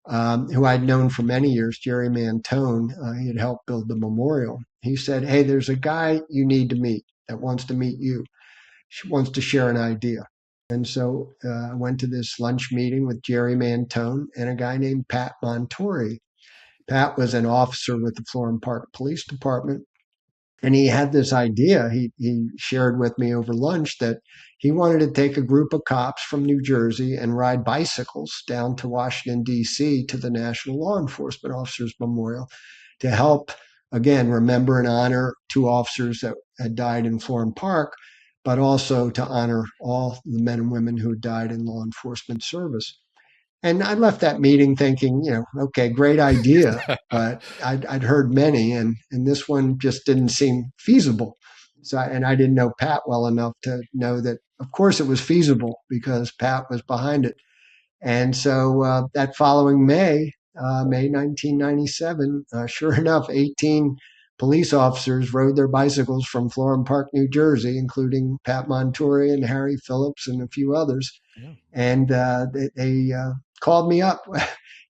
who I'd known for many years, Jerry Mantone, he had helped build the memorial. He said, hey, there's a guy you need to meet that wants to meet you. She wants to share an idea. And so I went to this lunch meeting with Jerry Mantone and a guy named Pat Montori. Pat was an officer with the Florham Park Police Department. And he had this idea, he shared with me over lunch, that he wanted to take a group of cops from New Jersey and ride bicycles down to Washington, D.C. to the National Law Enforcement Officers Memorial to help, again, remember and honor 2 officers that had died in Florham Park, but also to honor all the men and women who died in law enforcement service. And I left that meeting thinking, okay, great idea, but I'd heard many, and this one just didn't seem feasible. So, and I didn't know Pat well enough to know that, of course, it was feasible because Pat was behind it. And so that following May 1997, sure enough, 18 police officers rode their bicycles from Florham Park, New Jersey, including Pat Montori and Harry Phillips and a few others. Yeah. And they called me up.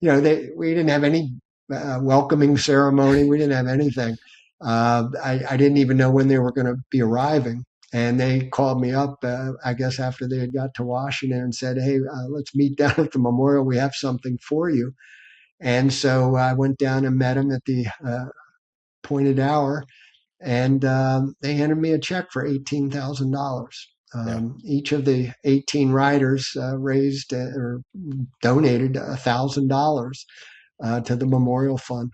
We didn't have any welcoming ceremony. We didn't have anything. I didn't even know when they were going to be arriving. And they called me up, I guess, after they had got to Washington and said, hey, let's meet down at the memorial. We have something for you. And so I went down and met him at the appointed hour, and they handed me a check for $18,000. Each of the 18 riders raised or donated $1,000 to the memorial fund.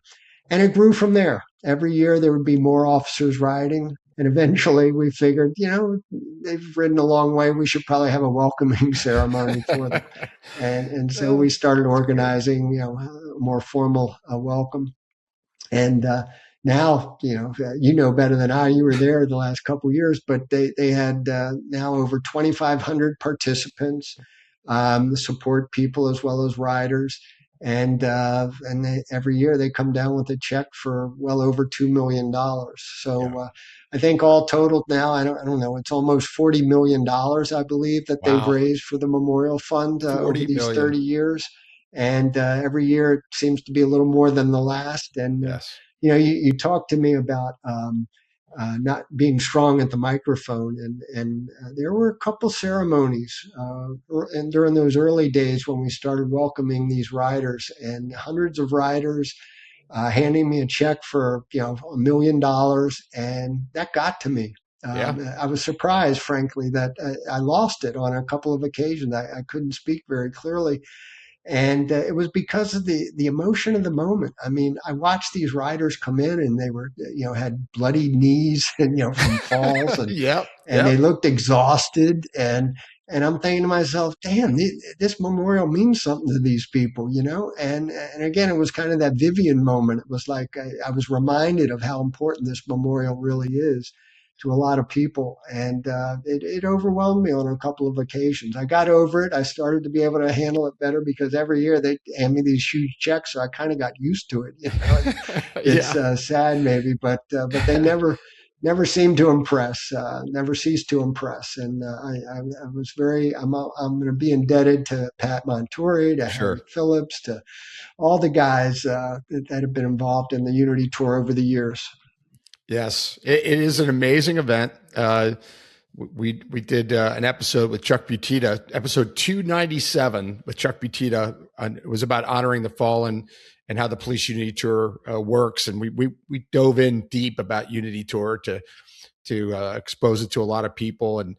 And it grew from there. Every year there would be more officers riding. And eventually we figured, they've ridden a long way. We should probably have a welcoming ceremony for them. And so we started organizing, a more formal welcome. And now, better than I, you were there the last couple of years, but they had now over 2,500 participants, support people as well as riders. And every year they come down with a check for well over $2 million. So I think all totaled now, I don't know, it's almost $40 million, I believe, that they've raised for the Memorial Fund over these 30 years. And every year it seems to be a little more than the last. And, you talked to me about not being strong at the microphone. And there were a couple ceremonies and during those early days when we started welcoming these riders, and hundreds of riders handing me a check for, $1 million. And that got to me. I was surprised, frankly, that I lost it on a couple of occasions. I couldn't speak very clearly. And it was because of the emotion of the moment. I mean, I watched these riders come in, and they were, had bloody knees and, from falls, and they looked exhausted. And I'm thinking to myself, damn, this memorial means something to these people, And again, it was kind of that Vivian moment. It was like I was reminded of how important this memorial really is to a lot of people. And it overwhelmed me on a couple of occasions. I got over it. I started to be able to handle it better because every year they hand me these huge checks. So I kind of got used to it. It's sad maybe, but they never seemed to impress, never ceased to impress. And I was I'm going to be indebted to Pat Montori, to Harry Phillips, to all the guys that have been involved in the Unity Tour over the years. Yes, it is an amazing event. We did an episode with Chuck Butita, episode 297 with Chuck Butita. It was about honoring the fallen and how the Police Unity Tour works, and we dove in deep about Unity Tour to expose it to a lot of people and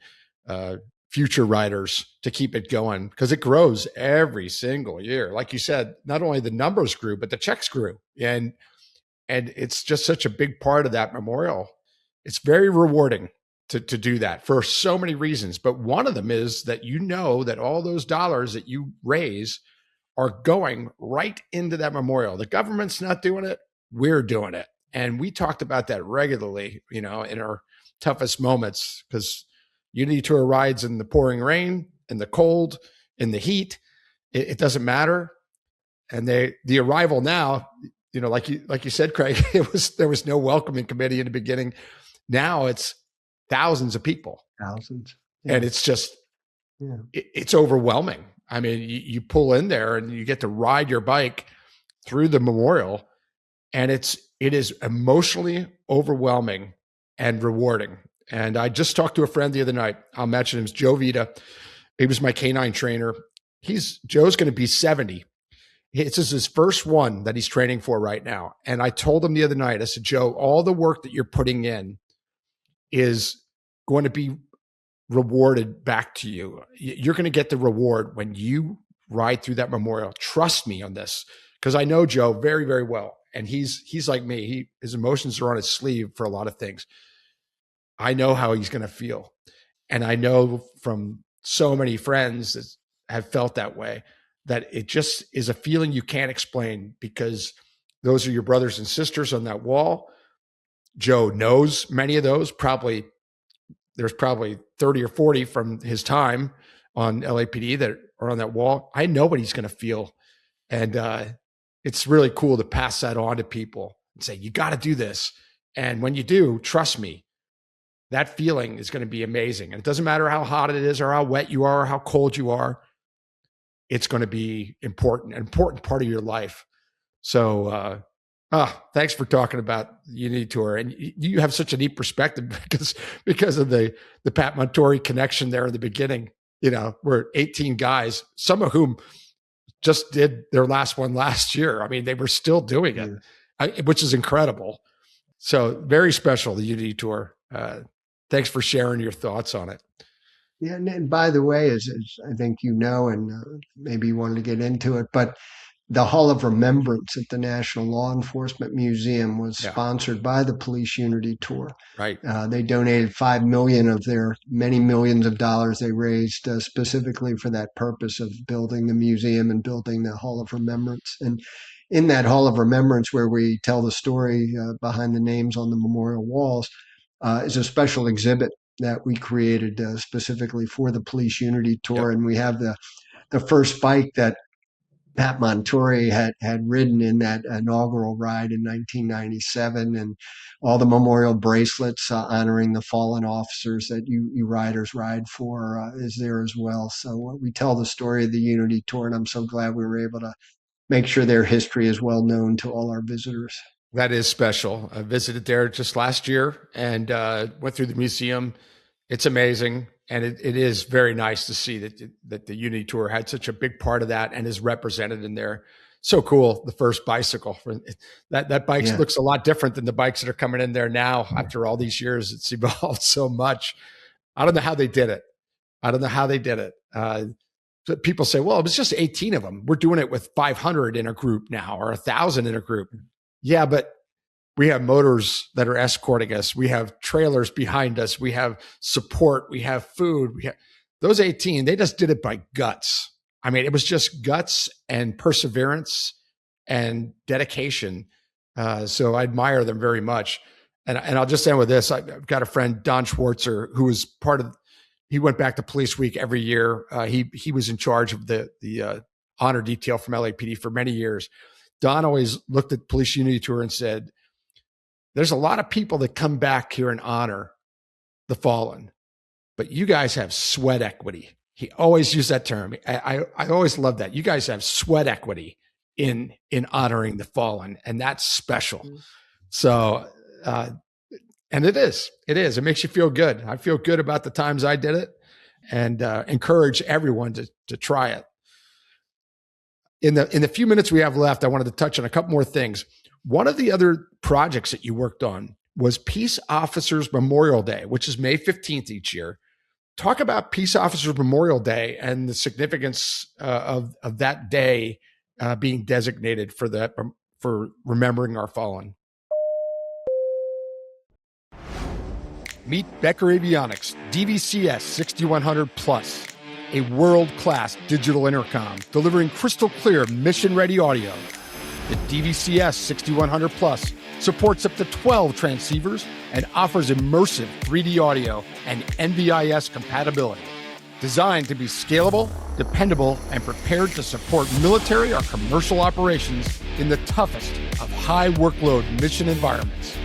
future riders to keep it going, because it grows every single year. Like you said, not only the numbers grew, but the checks grew, and it's just such a big part of that memorial. It's very rewarding to do that for so many reasons. But one of them is that that all those dollars that you raise are going right into that memorial. The government's not doing it. We're doing it. And we talked about that regularly, in our toughest moments, because Unity Tour rides in the pouring rain, in the cold, in the heat. It doesn't matter. And the arrival now, like you said, Craig, there was no welcoming committee in the beginning. Now it's thousands of people. Thousands. Yeah. And it's just, it's overwhelming. I mean, you pull in there and you get to ride your bike through the memorial, and it is emotionally overwhelming and rewarding. And I just talked to a friend the other night. I'll mention him. It's Joe Vita. He was my canine trainer. Joe's going to be 70. This is his first one that he's training for right now. And I told him the other night, I said, Joe, all the work that you're putting in is going to be rewarded back to you. You're going to get the reward when you ride through that memorial. Trust me on this, because I know Joe very, very well. And he's like me. His emotions are on his sleeve for a lot of things. I know how he's going to feel. And I know from so many friends that have felt that way, that it just is a feeling you can't explain, because those are your brothers and sisters on that wall. Joe knows many of those. There's probably 30 or 40 from his time on LAPD that are on that wall. I know what he's going to feel. And it's really cool to pass that on to people and say, you got to do this. And when you do, trust me, that feeling is going to be amazing. And it doesn't matter how hot it is or how wet you are or how cold you are. It's going to be an important part of your life. So, thanks for talking about the Unity Tour. And you have such a neat perspective because of the Pat Montori connection there in the beginning. We're 18 guys, some of whom just did their last one last year. I mean, they were still doing it, which is incredible. So very special, the Unity Tour. Thanks for sharing your thoughts on it. Yeah, and by the way, as I think you know, and maybe you wanted to get into it, but the Hall of Remembrance at the National Law Enforcement Museum was sponsored by the Police Unity Tour. Right. They donated $5 million of their many millions of dollars they raised specifically for that purpose of building the museum and building the Hall of Remembrance. And in that Hall of Remembrance, where we tell the story behind the names on the memorial walls, is a special exhibit that we created specifically for the Police Unity Tour. And we have the first bike that Pat Montori had ridden in that inaugural ride in 1997, and all the memorial bracelets honoring the fallen officers that you riders ride for is there as well. So we tell the story of the Unity Tour, and I'm so glad we were able to make sure their history is well known to all our visitors. That is special. I visited there just last year and went through the museum. It's amazing. And it is very nice to see that the Unity Tour had such a big part of that and is represented in there. So cool. The first bicycle. That bike looks a lot different than the bikes that are coming in there now after all these years. It's evolved so much. I don't know how they did it. But people say, well, it was just 18 of them. We're doing it with 500 in a group now or 1,000 in a group. Yeah, but we have motors that are escorting us. We have trailers behind us. We have support. We have food. Those 18, they just did it by guts. I mean, it was just guts and perseverance and dedication. So I admire them very much. And I'll just end with this. I've got a friend, Don Schwartzer, who was he went back to Police Week every year. He was in charge of the honor detail from LAPD for many years. Don always looked at Police Unity Tour and said, there's a lot of people that come back here and honor the fallen, but you guys have sweat equity. He always used that term. I always love that. You guys have sweat equity in honoring the fallen, and that's special. So, and it is. It makes you feel good. I feel good about the times I did it, and encourage everyone to try it. In the few minutes we have left, I wanted to touch on a couple more things. One of the other projects that you worked on was Peace Officers Memorial Day, which is May 15th each year. Talk about Peace Officers Memorial Day and the significance of that day being designated for remembering our fallen. Meet Becker Avionics DVCS 6100 Plus, a world-class digital intercom delivering crystal clear mission-ready audio. The DVCS 6100 Plus supports up to 12 transceivers and offers immersive 3D audio and NVIS compatibility. Designed to be scalable, dependable, and prepared to support military or commercial operations in the toughest of high workload mission environments.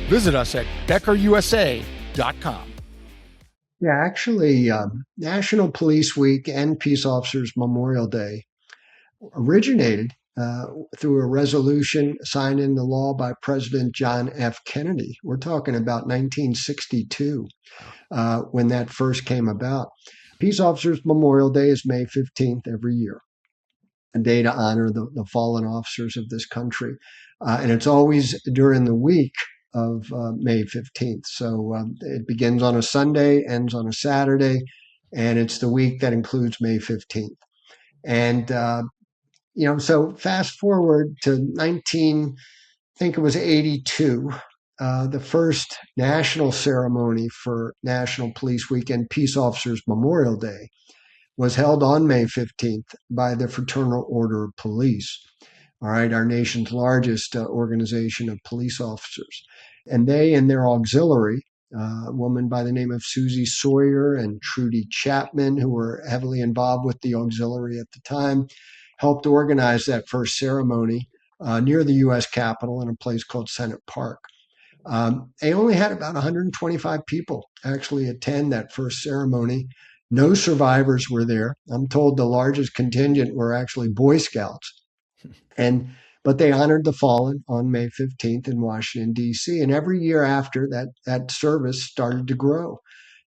Visit us at beckerusa.com. Yeah, actually, National Police Week and Peace Officers Memorial Day originated through a resolution signed into law by President John F. Kennedy. We're talking about 1962 when that first came about. Peace Officers Memorial Day is May 15th every year, a day to honor the fallen officers of this country. And it's always during the week of May 15th. So it begins on a Sunday, ends on a Saturday, and it's the week that includes May 15th. And so fast forward to I think it was 82, the first national ceremony for National Police Week and Peace Officers Memorial Day was held on May 15th by the Fraternal Order of Police, all right, our nation's largest organization of police officers. And they and their auxiliary, a woman by the name of Susie Sawyer and Trudy Chapman, who were heavily involved with the auxiliary at the time, helped organize that first ceremony near the U.S. Capitol in a place called Senate Park. They only had about 125 people actually attend that first ceremony. No survivors were there. I'm told the largest contingent were actually Boy Scouts. But they honored the fallen on May 15th in Washington, D.C. And every year after that service started to grow.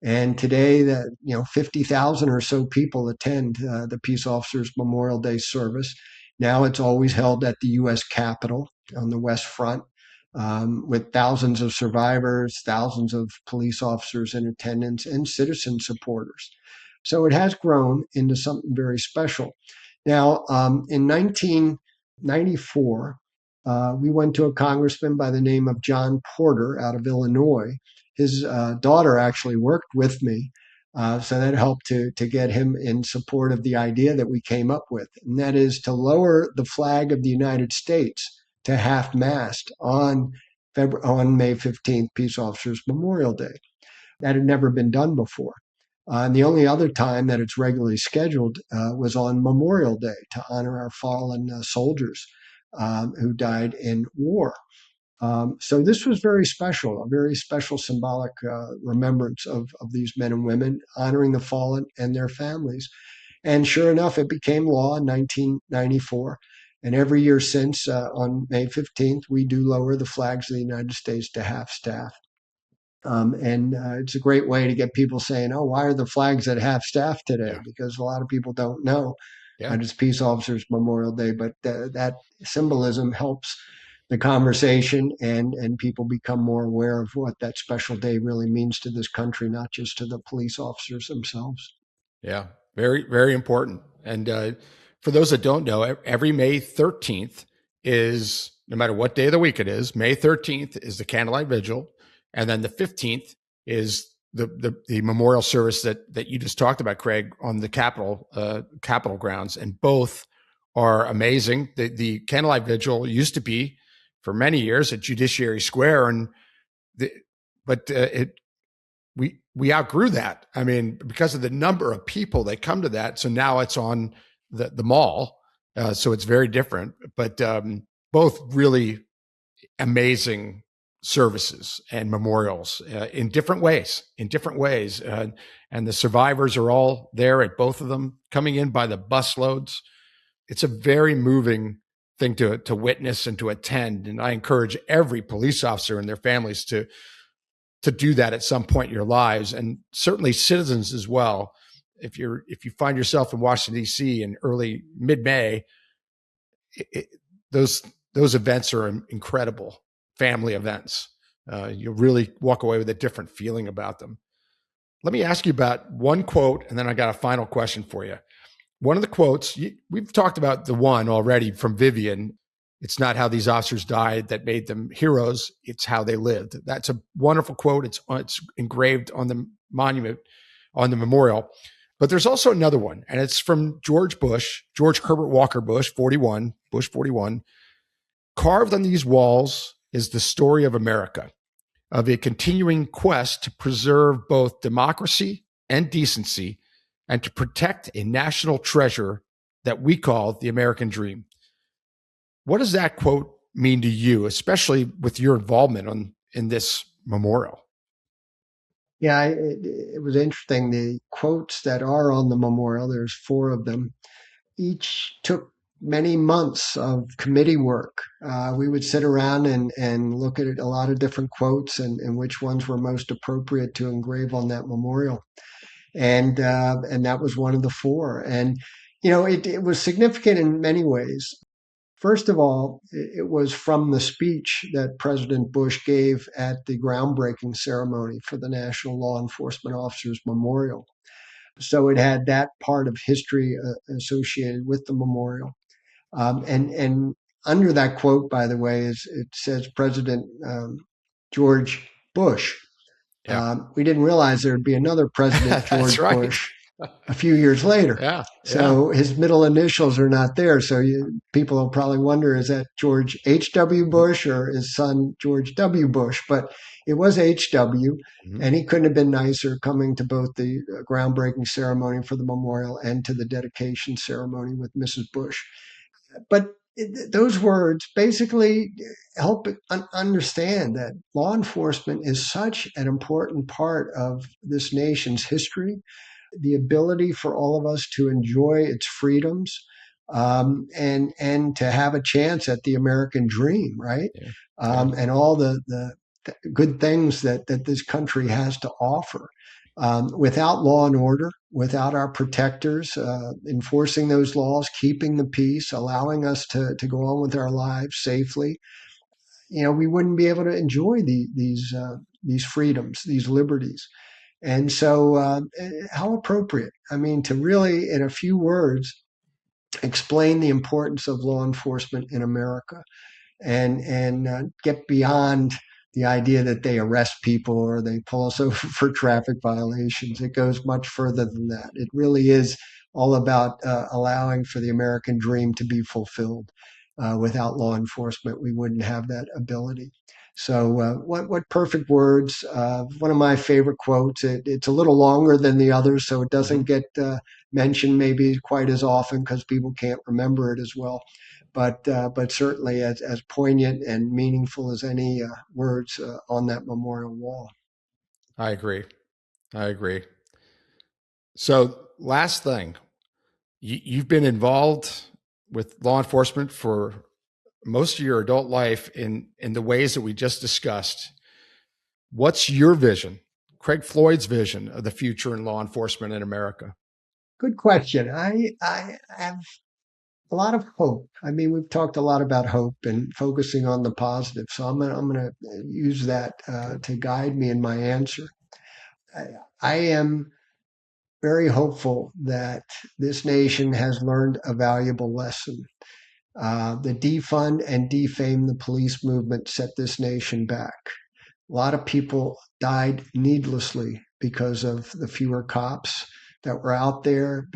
And today, 50,000 or so people attend the Peace Officers Memorial Day service. Now it's always held at the U.S. Capitol on the West Front, with thousands of survivors, thousands of police officers in attendance, and citizen supporters. So it has grown into something very special. Now, in 1994, we went to a congressman by the name of John Porter out of Illinois. His daughter actually worked with me, so that helped to get him in support of the idea that we came up with, and that is to lower the flag of the United States to half-mast on May 15th, Peace Officers Memorial Day. That had never been done before. And the only other time that it's regularly scheduled was on Memorial Day to honor our fallen soldiers who died in war. So this was very special, a very special symbolic remembrance of these men and women, honoring the fallen and their families. And sure enough, it became law in 1994. And every year since, on May 15th, we do lower the flags of the United States to half-staff. And it's a great way to get people saying, oh, why are the flags at half-staff today? Yeah. Because a lot of people don't know Yeah. it's Peace Officers Memorial Day. But that symbolism helps the conversation, and people become more aware of what that special day really means to this country, not just to the police officers themselves. Yeah, very, very important. And for those that don't know, every May 13th is, no matter what day of the week it is, May 13th is the candlelight vigil. And then the 15th is the memorial service that you just talked about, Craig, on the Capitol grounds. And both are amazing. The candlelight vigil used to be for many years at Judiciary Square, but we outgrew that. I mean, because of the number of people that come to that. So now it's on the mall. So it's very different, but both really amazing services and memorials in different ways, and the survivors are all there at both of them, coming in by the busloads. It's a very moving thing to witness and to attend. And I encourage every police officer and their families to do that at some point in your lives, and certainly citizens as well. If you find yourself in Washington, D.C. in early mid-May, those events are incredible family events. You'll really walk away with a different feeling about them. Let me ask you about one quote, and then I got a final question for you. One of the quotes, we've talked about the one already from Vivian. It's not how these officers died that made them heroes. It's how they lived. That's a wonderful quote. It's engraved on the monument, on the memorial. But there's also another one, and it's from George Herbert Walker Bush 41. Carved on these walls is the story of America, of a continuing quest to preserve both democracy and decency, and to protect a national treasure that we call the American dream. What does that quote mean to you, especially with your involvement in this memorial? Yeah, it was interesting. The quotes that are on the memorial, there's 4 of them, each took many months of committee work. We would sit around and look at a lot of different quotes and which ones were most appropriate to engrave on that memorial. And that was one of the 4. And, it was significant in many ways. First of all, it was from the speech that President Bush gave at the groundbreaking ceremony for the National Law Enforcement Officers Memorial. So it had that part of history associated with the memorial. And under that quote, by the way, it says President George Bush. Yeah. We didn't realize there would be another President George right. Bush a few years later. Yeah. So his middle initials are not there. So people will probably wonder, is that George H.W. Bush or his son George W. Bush? But it was H.W., and he couldn't have been nicer coming to both the groundbreaking ceremony for the memorial and to the dedication ceremony with Mrs. Bush. But those words basically help understand that law enforcement is such an important part of this nation's history, the ability for all of us to enjoy its freedoms, and to have a chance at the American dream, right? And all the good things that this country has to offer. Without law and order, without our protectors enforcing those laws, keeping the peace, allowing us to go on with our lives safely, we wouldn't be able to enjoy these freedoms, these liberties. And so, how appropriate, I mean, to really, in a few words, explain the importance of law enforcement in America and get beyond the idea that they arrest people or they pull us over for traffic violations. It goes much further than that. It really is all about allowing for the American dream to be fulfilled. Without law enforcement, we wouldn't have that ability. So, what perfect words! One of my favorite quotes. It's a little longer than the others, so it doesn't get mentioned maybe quite as often because people can't remember it as well. But certainly as poignant and meaningful as any words on that memorial wall. I agree. So, last thing, you've been involved with law enforcement for most of your adult life in the ways that we just discussed. What's your vision, Craig Floyd's vision of the future in law enforcement in America? Good question. I have a lot of hope. I mean, we've talked a lot about hope and focusing on the positive. So I'm gonna use that to guide me in my answer. I am very hopeful that this nation has learned a valuable lesson. The defund and defame the police movement set this nation back. A lot of people died needlessly because of the fewer cops that were out there,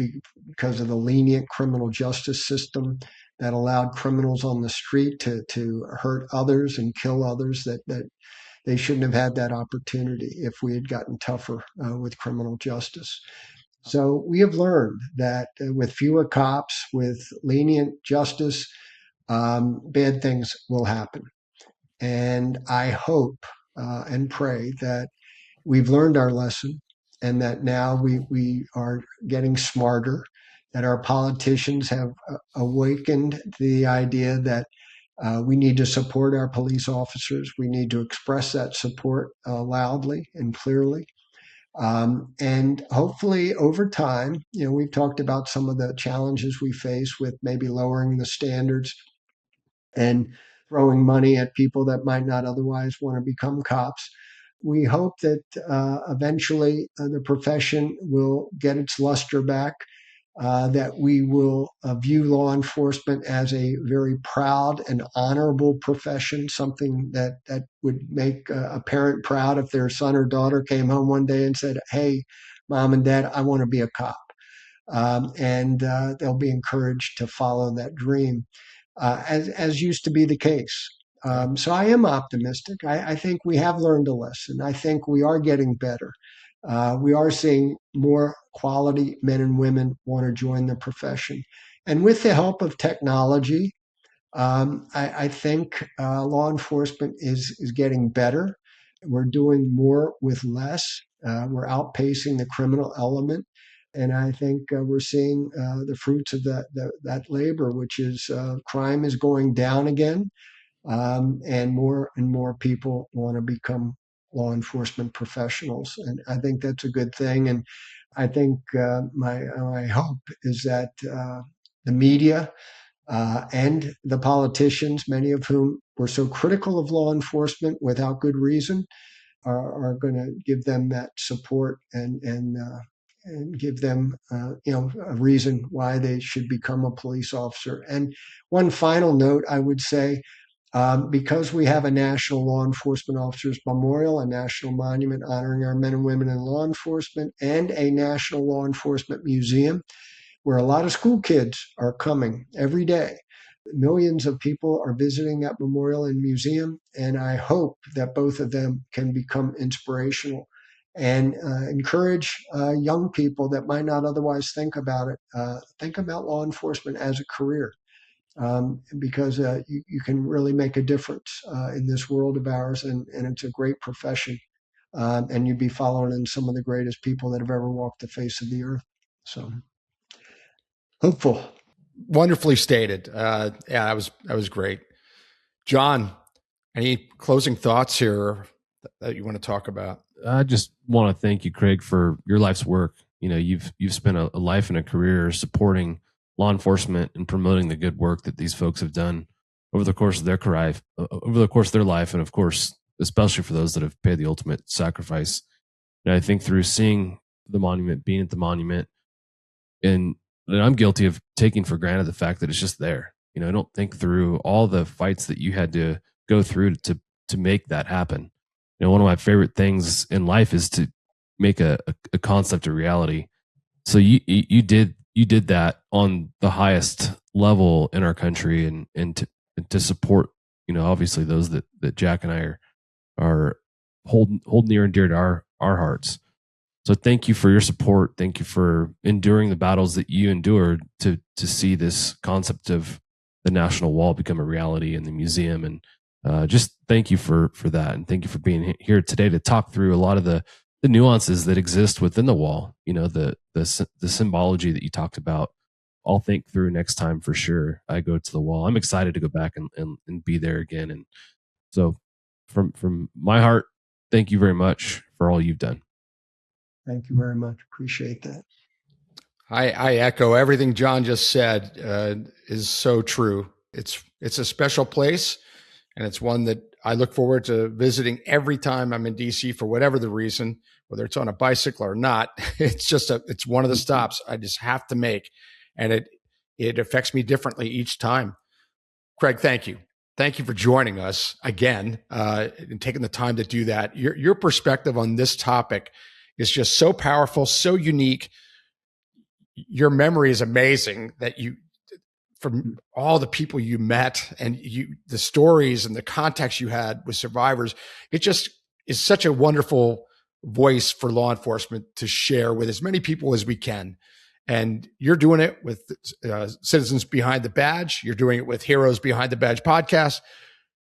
because of the lenient criminal justice system that allowed criminals on the street to hurt others and kill others that they shouldn't have had that opportunity if we had gotten tougher with criminal justice. So we have learned that with fewer cops, with lenient justice, bad things will happen. And I hope and pray that we've learned our lesson and that now we are getting smarter, that our politicians have awakened to the idea that we need to support our police officers. We need to express that support loudly and clearly. And hopefully over time, we've talked about some of the challenges we face with maybe lowering the standards and throwing money at people that might not otherwise want to become cops. We hope that eventually the profession will get its luster back, that we will view law enforcement as a very proud and honorable profession, something that would make a parent proud if their son or daughter came home one day and said, "Hey, mom and dad, I want to be a cop." And they'll be encouraged to follow that dream. As used to be the case. So I am optimistic. I think we have learned a lesson. I think we are getting better. We are seeing more quality men and women want to join the profession. And with the help of technology, I think law enforcement is getting better. We're doing more with less. We're outpacing the criminal element. And I think we're seeing the fruits of that labor, which is crime is going down again, and more people want to become law enforcement professionals, and I think that's a good thing. And I think my hope is that the media and the politicians, many of whom were so critical of law enforcement without good reason, are going to give them that support and give them, a reason why they should become a police officer. And one final note, I would say, because we have a National Law Enforcement Officers Memorial, a national monument honoring our men and women in law enforcement, and a National Law Enforcement Museum, where a lot of school kids are coming every day. Millions of people are visiting that memorial and museum, and I hope that both of them can become inspirational and encourage young people that might not otherwise think about it, think about law enforcement as a career, because you can really make a difference in this world of ours, and it's a great profession, and you'd be following in some of the greatest people that have ever walked the face of the earth. So hopeful. Wonderfully stated. Yeah, that was great. John, any closing thoughts here that you want to talk about? I just want to thank you, Craig, for your life's work. You know, you've spent a life and a career supporting law enforcement and promoting the good work that these folks have done over the course of their career, over the course of their life, and of course, especially for those that have paid the ultimate sacrifice. And I think through seeing the monument, being at the monument, and I'm guilty of taking for granted the fact that it's just there. You know, I don't think through all the fights that you had to go through to make that happen. You know, one of my favorite things in life is to make a concept a reality. So you did that on the highest level in our country, and to support, you know, obviously those that Jack and I are hold near and dear to our hearts. So thank you for your support. Thank you for enduring the battles that you endured to see this concept of the National Wall become a reality in the museum. And just thank you for that. And thank you for being here today to talk through a lot of the nuances that exist within the wall. You know, the symbology that you talked about. I'll think through next time for sure I go to the wall. I'm excited to go back and be there again. And so from my heart, thank you very much for all you've done. Thank you very much. Appreciate that. I echo everything John just said. Is so true. It's a special place, and it's one that I look forward to visiting every time I'm in DC for whatever the reason, whether it's on a bicycle or not. It's one of the stops I just have to make, and it affects me differently each time. Craig, thank you. Thank you for joining us again and taking the time to do that. Your perspective on this topic is just so powerful, so unique. Your memory is amazing that from all the people you met and the stories and the contacts you had with survivors, it just is such a wonderful voice for law enforcement to share with as many people as we can. And you're doing it with Citizens Behind the Badge. You're doing it with Heroes Behind the Badge podcast.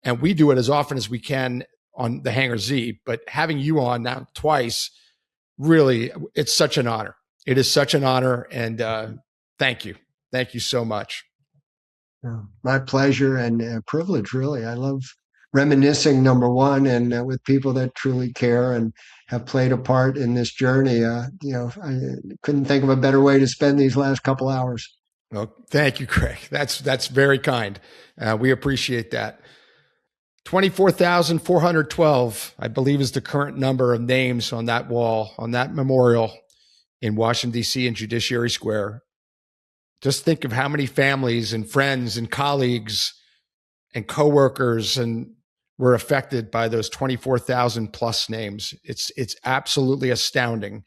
And we do it as often as we can on the Hangar Z. But having you on now twice, really, it's such an honor. It is such an honor. And thank you. Thank you so much. My pleasure and privilege, really. I love reminiscing, number one, and with people that truly care and have played a part in this journey. I couldn't think of a better way to spend these last couple hours. Well, thank you, Craig. That's very kind. We appreciate that. 24,412, I believe, is the current number of names on that wall, on that memorial in Washington, D.C. in Judiciary Square. Just think of how many families and friends and colleagues and coworkers were affected by those 24,000 plus names. It's absolutely astounding.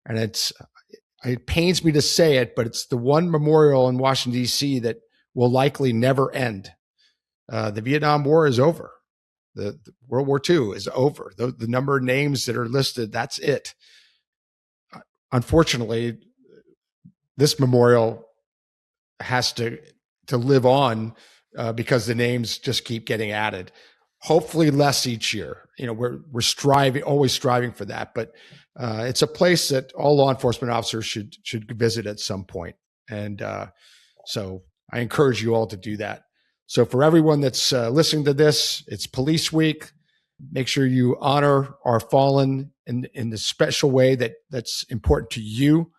And it pains me to say it, but it's the one memorial in Washington, D.C. that will likely never end. The Vietnam War is over. The World War II is over. The number of names that are listed, that's it. Unfortunately, this memorial has to live on because the names just keep getting added. Hopefully less each year. You know, we're always striving for that. But it's a place that all law enforcement officers should visit at some point. And so I encourage you all to do that. So for everyone that's listening to this, it's Police Week. Make sure you honor our fallen in the special way that's important to you.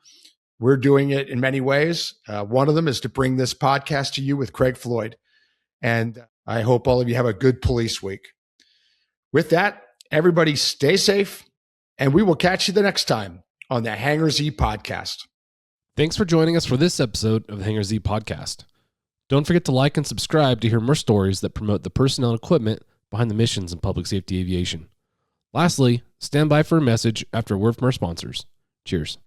We're doing it in many ways. One of them is to bring this podcast to you with Craig Floyd. And I hope all of you have a good Police Week. With that, everybody stay safe, and we will catch you the next time on the Hangar Z podcast. Thanks for joining us for this episode of the Hangar Z podcast. Don't forget to like and subscribe to hear more stories that promote the personnel and equipment behind the missions in public safety aviation. Lastly, stand by for a message after a word from our sponsors. Cheers.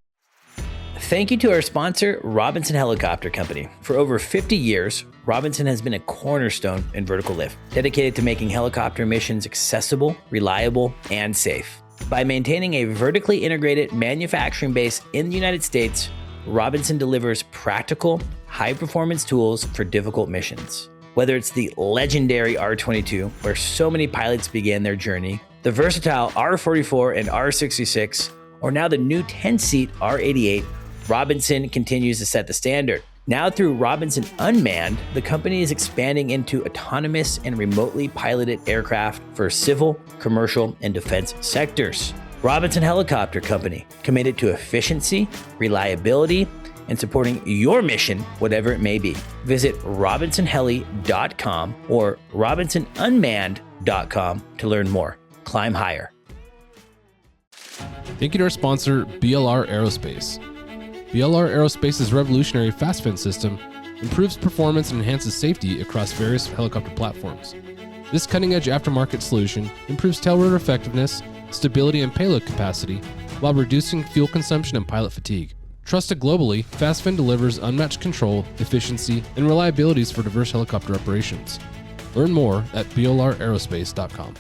Thank you to our sponsor, Robinson Helicopter Company. For over 50 years, Robinson has been a cornerstone in vertical lift, dedicated to making helicopter missions accessible, reliable, and safe. By maintaining a vertically integrated manufacturing base in the United States, Robinson delivers practical, high-performance tools for difficult missions. Whether it's the legendary R-22, where so many pilots began their journey, the versatile R-44 and R-66, or now the new 10-seat R-88, Robinson continues to set the standard. Now through Robinson Unmanned, the company is expanding into autonomous and remotely piloted aircraft for civil, commercial, and defense sectors. Robinson Helicopter Company, committed to efficiency, reliability, and supporting your mission, whatever it may be. Visit robinsonheli.com or robinsonunmanned.com to learn more. Climb higher. Thank you to our sponsor, BLR Aerospace. BLR Aerospace's revolutionary fast fin system improves performance and enhances safety across various helicopter platforms. This cutting-edge aftermarket solution improves tail rotor effectiveness, stability, and payload capacity while reducing fuel consumption and pilot fatigue. Trusted globally, FastFin delivers unmatched control, efficiency, and reliabilities for diverse helicopter operations. Learn more at blraerospace.com.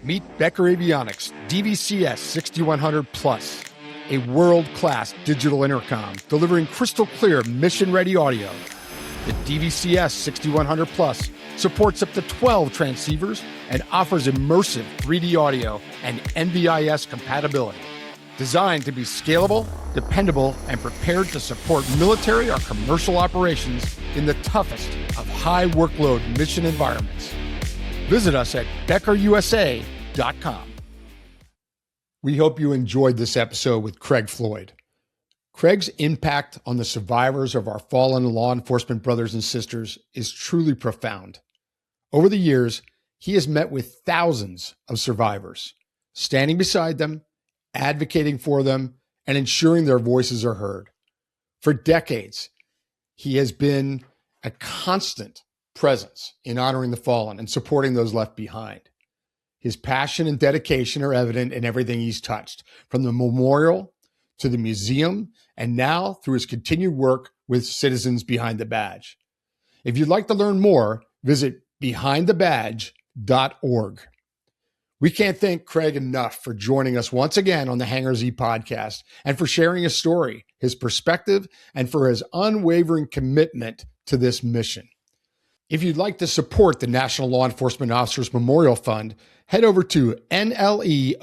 Meet Becker Avionics DVCS 6100 Plus, a world-class digital intercom delivering crystal clear mission-ready audio. The DVCS 6100 Plus supports up to 12 transceivers and offers immersive 3D audio and NVIS compatibility. Designed to be scalable, dependable, and prepared to support military or commercial operations in the toughest of high workload mission environments. Visit us at beckerusa.com. We hope you enjoyed this episode with Craig Floyd. Craig's impact on the survivors of our fallen law enforcement brothers and sisters is truly profound. Over the years, he has met with thousands of survivors, standing beside them, advocating for them, and ensuring their voices are heard. For decades, he has been a constant presence in honoring the fallen and supporting those left behind. His passion and dedication are evident in everything he's touched, from the memorial to the museum, and now through his continued work with Citizens Behind the Badge. If you'd like to learn more, visit behindthebadge.org. We can't thank Craig enough for joining us once again on the Hangar Z podcast and for sharing his story, his perspective, and for his unwavering commitment to this mission. If you'd like to support the National Law Enforcement Officers Memorial Fund, head over to nleomf.org.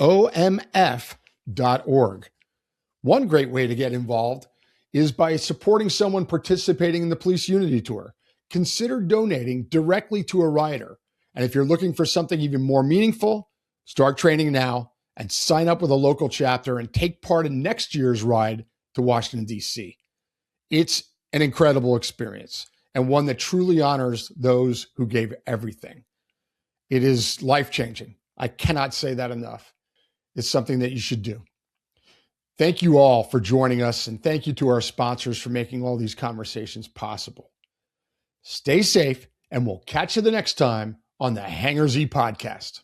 One great way to get involved is by supporting someone participating in the Police Unity Tour. Consider donating directly to a rider. And if you're looking for something even more meaningful, start training now and sign up with a local chapter and take part in next year's ride to Washington, D.C. It's an incredible experience and one that truly honors those who gave everything. It is life-changing. I cannot say that enough. It's something that you should do. Thank you all for joining us, and thank you to our sponsors for making all these conversations possible. Stay safe, and we'll catch you the next time on the Hangar Z podcast.